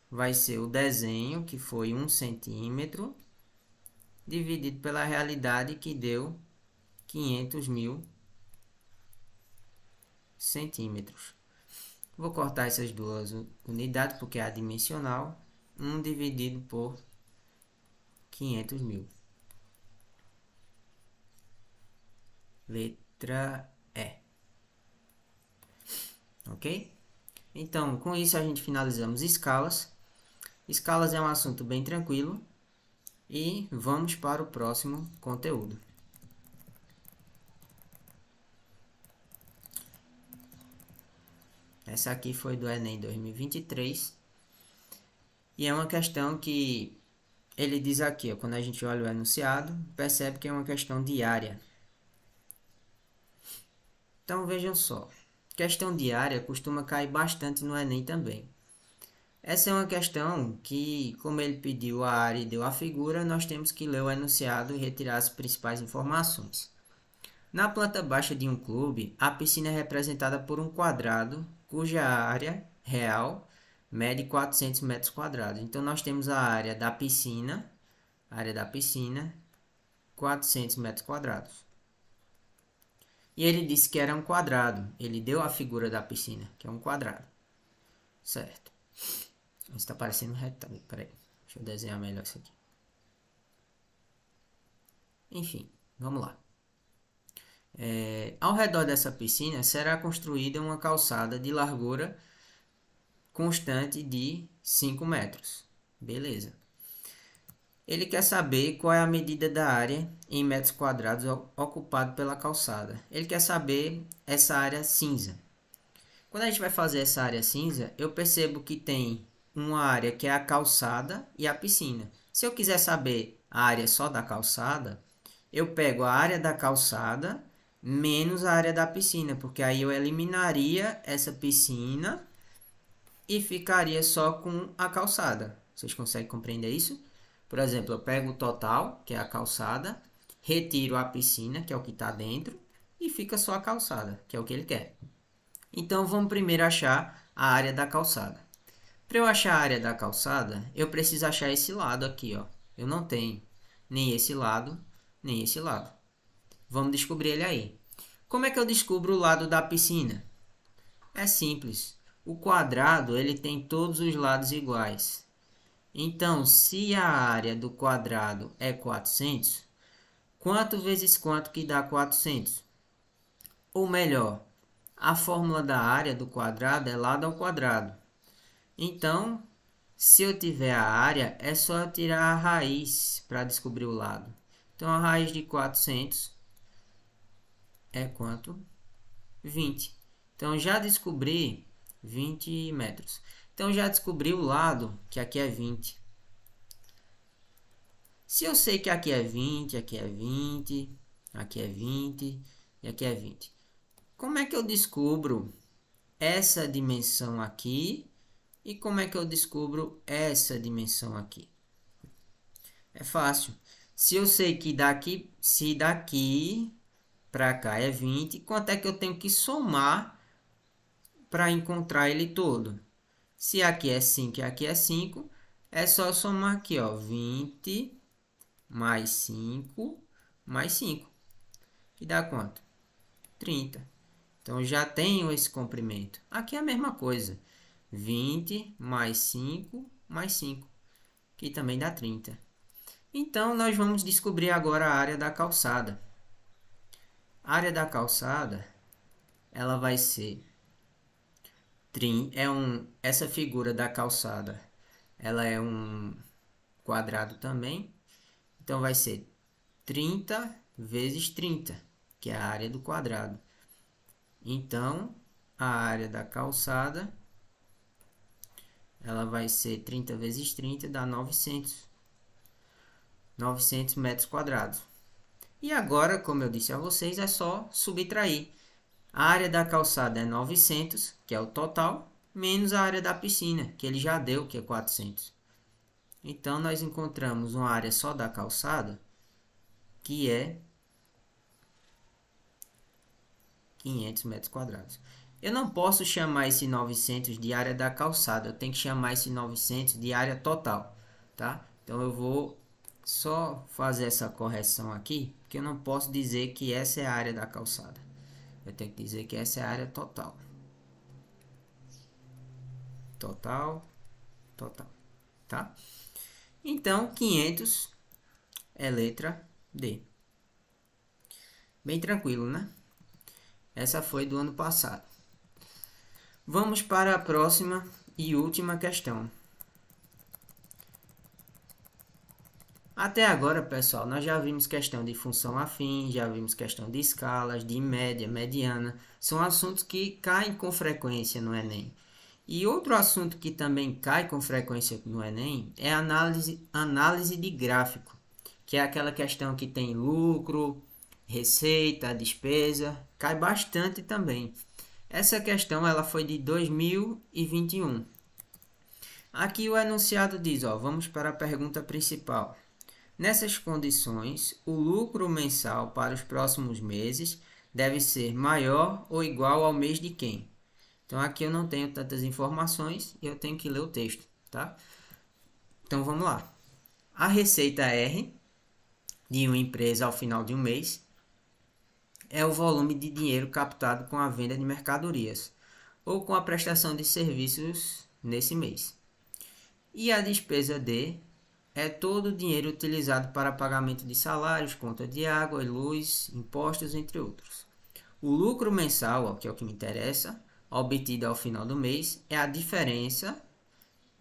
vai ser o desenho, que foi 1 centímetro, dividido pela realidade, que deu 500.000 centímetros. Vou cortar essas duas unidades, porque é adimensional. 1 dividido por 500.000. Letra E. Ok? Então, com isso a gente finalizamos escalas. Escalas é um assunto bem tranquilo. E vamos para o próximo conteúdo. Essa aqui foi do Enem 2023. E é uma questão que ele diz aqui, quando a gente olha o enunciado, percebe que é uma questão diária. Então vejam só, questão diária costuma cair bastante no Enem também. Essa é uma questão que, como ele pediu a área e deu a figura, nós temos que ler o enunciado e retirar as principais informações. Na planta baixa de um clube, a piscina é representada por um quadrado cuja área real mede 400 metros quadrados. Então, nós temos a área da piscina, 400 metros quadrados. E ele disse que era um quadrado. Ele deu a figura da piscina, que é um quadrado. Certo. Está parecendo um retângulo. Peraí, deixa eu desenhar melhor isso aqui. Enfim, vamos lá. Ao redor dessa piscina será construída uma calçada de largura constante de 5 metros. Beleza. Ele quer saber qual é a medida da área em metros quadrados ocupado pela calçada. Ele quer saber essa área cinza. Quando a gente vai fazer essa área cinza, eu percebo que tem uma área que é a calçada e a piscina. Se eu quiser saber a área só da calçada, eu pego a área da calçada menos a área da piscina, porque aí eu eliminaria essa piscina e ficaria só com a calçada. Vocês conseguem compreender isso? Por exemplo, eu pego o total, que é a calçada, retiro a piscina, que é o que está dentro, e fica só a calçada, que é o que ele quer. Então vamos primeiro achar a área da calçada. Para eu achar a área da calçada, eu preciso achar esse lado aqui, ó. Eu não tenho nem esse lado, nem esse lado. Vamos descobrir ele aí. Como é que eu descubro o lado da piscina? É simples. O quadrado ele tem todos os lados iguais. Então, se a área do quadrado é 400, quanto vezes quanto que dá 400? Ou melhor, a fórmula da área do quadrado é lado ao quadrado. Então, se eu tiver a área, é só eu tirar a raiz para descobrir o lado. Então, a raiz de 400 é quanto? 20. Então, já descobri 20 metros. Então, já descobri o lado, que aqui é 20. Se eu sei que aqui é 20, aqui é 20, aqui é 20 e aqui é 20. Como é que eu descubro essa dimensão aqui e como é que eu descubro essa dimensão aqui? É fácil. Se eu sei que se daqui para cá é 20, quanto é que eu tenho que somar para encontrar ele todo? Se aqui é 5 e aqui é 5, é só somar aqui, ó, 20 mais 5 mais 5, que dá quanto? 30. Então, já tenho esse comprimento. Aqui é a mesma coisa. 20 mais 5 mais 5, que também dá 30. Então, nós vamos descobrir agora a área da calçada. A área da calçada, ela vai ser... essa figura da calçada, ela é um quadrado também. Então, vai ser 30 vezes 30, que é a área do quadrado. Então, a área da calçada, ela vai ser 30 vezes 30, dá 900 metros quadrados. E agora, como eu disse a vocês, é só subtrair. A área da calçada é 900, que é o total, menos a área da piscina, que ele já deu, que é 400. Então, nós encontramos uma área só da calçada, que é 500 metros quadrados. Eu não posso chamar esse 900 de área da calçada, eu tenho que chamar esse 900 de área total, tá? Então, eu vou só fazer essa correção aqui, porque eu não posso dizer que essa é a área da calçada. Eu tenho que dizer que essa é a área total. Total, total, tá? Então, 500 é letra D. Bem tranquilo, né? Essa foi do ano passado. Vamos para a próxima e última questão. Até agora, pessoal, nós já vimos questão de função afim, já vimos questão de escalas, de média, mediana. São assuntos que caem com frequência no Enem. E outro assunto que também cai com frequência no Enem é a análise de gráfico, que é aquela questão que tem lucro, receita, despesa, cai bastante também. Essa questão ela foi de 2021. Aqui o enunciado diz, ó, vamos para a pergunta principal. Nessas condições, o lucro mensal para os próximos meses deve ser maior ou igual ao mês de quem? Então, aqui eu não tenho tantas informações e eu tenho que ler o texto, tá? Então, vamos lá. A receita R de uma empresa ao final de um mês é o volume de dinheiro captado com a venda de mercadorias ou com a prestação de serviços nesse mês. E a despesa D é todo o dinheiro utilizado para pagamento de salários, conta de água e luz, impostos, entre outros. O lucro mensal, ó, que é o que me interessa, obtido ao final do mês, é a diferença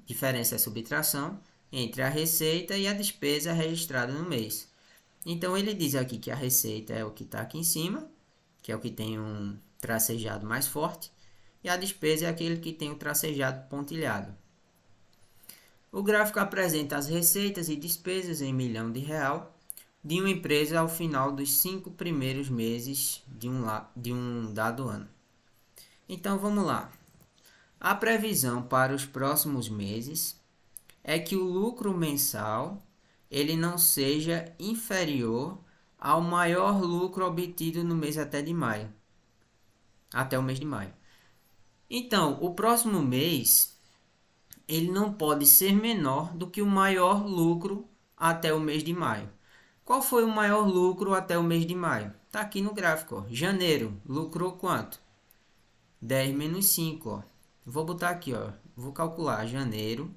é subtração, entre a receita e a despesa registrada no mês. Então, ele diz aqui que a receita é o que está aqui em cima, que é o que tem um tracejado mais forte, e a despesa é aquele que tem o tracejado pontilhado. O gráfico apresenta as receitas e despesas em milhão de real de uma empresa ao final dos 5 primeiros meses de um dado ano. Então vamos lá. A previsão para os próximos meses é que o lucro mensal ele não seja inferior ao maior lucro obtido no mês até o mês de maio. Então, o próximo mês ele não pode ser menor do que o maior lucro até o mês de maio. Qual foi o maior lucro até o mês de maio? Está aqui no gráfico. Ó. Janeiro lucrou quanto? 10 menos 5. Ó. Vou botar aqui, ó. Vou calcular. Janeiro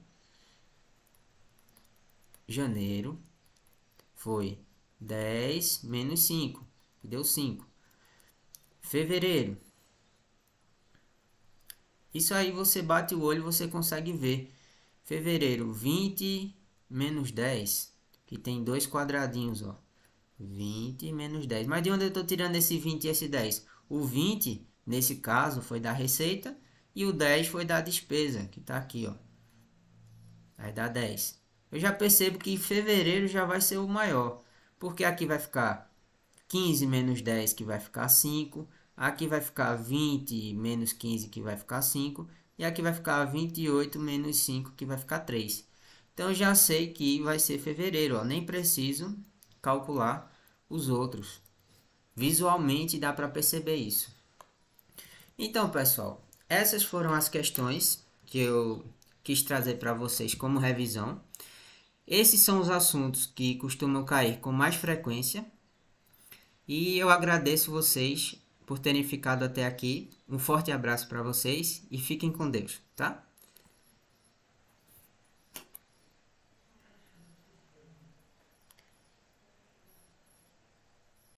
foi 10 menos 5. Deu 5. Fevereiro. Isso aí você bate o olho e você consegue ver. Fevereiro, 20 menos 10. Que tem dois quadradinhos, ó. 20 menos 10. Mas de onde eu estou tirando esse 20 e esse 10? O 20, nesse caso, foi da receita. E o 10 foi da despesa, que está aqui, ó. Vai dar 10. Eu já percebo que fevereiro já vai ser o maior. Porque aqui vai ficar 15 menos 10, que vai ficar 5. Aqui vai ficar 20 menos 15, que vai ficar 5. E aqui vai ficar 28 menos 5, que vai ficar 3. Então, eu já sei que vai ser fevereiro. Ó. Nem preciso calcular os outros. Visualmente dá para perceber isso. Então, pessoal, essas foram as questões que eu quis trazer para vocês como revisão. Esses são os assuntos que costumam cair com mais frequência. E eu agradeço vocês por terem ficado até aqui. Um forte abraço para vocês e fiquem com Deus, tá?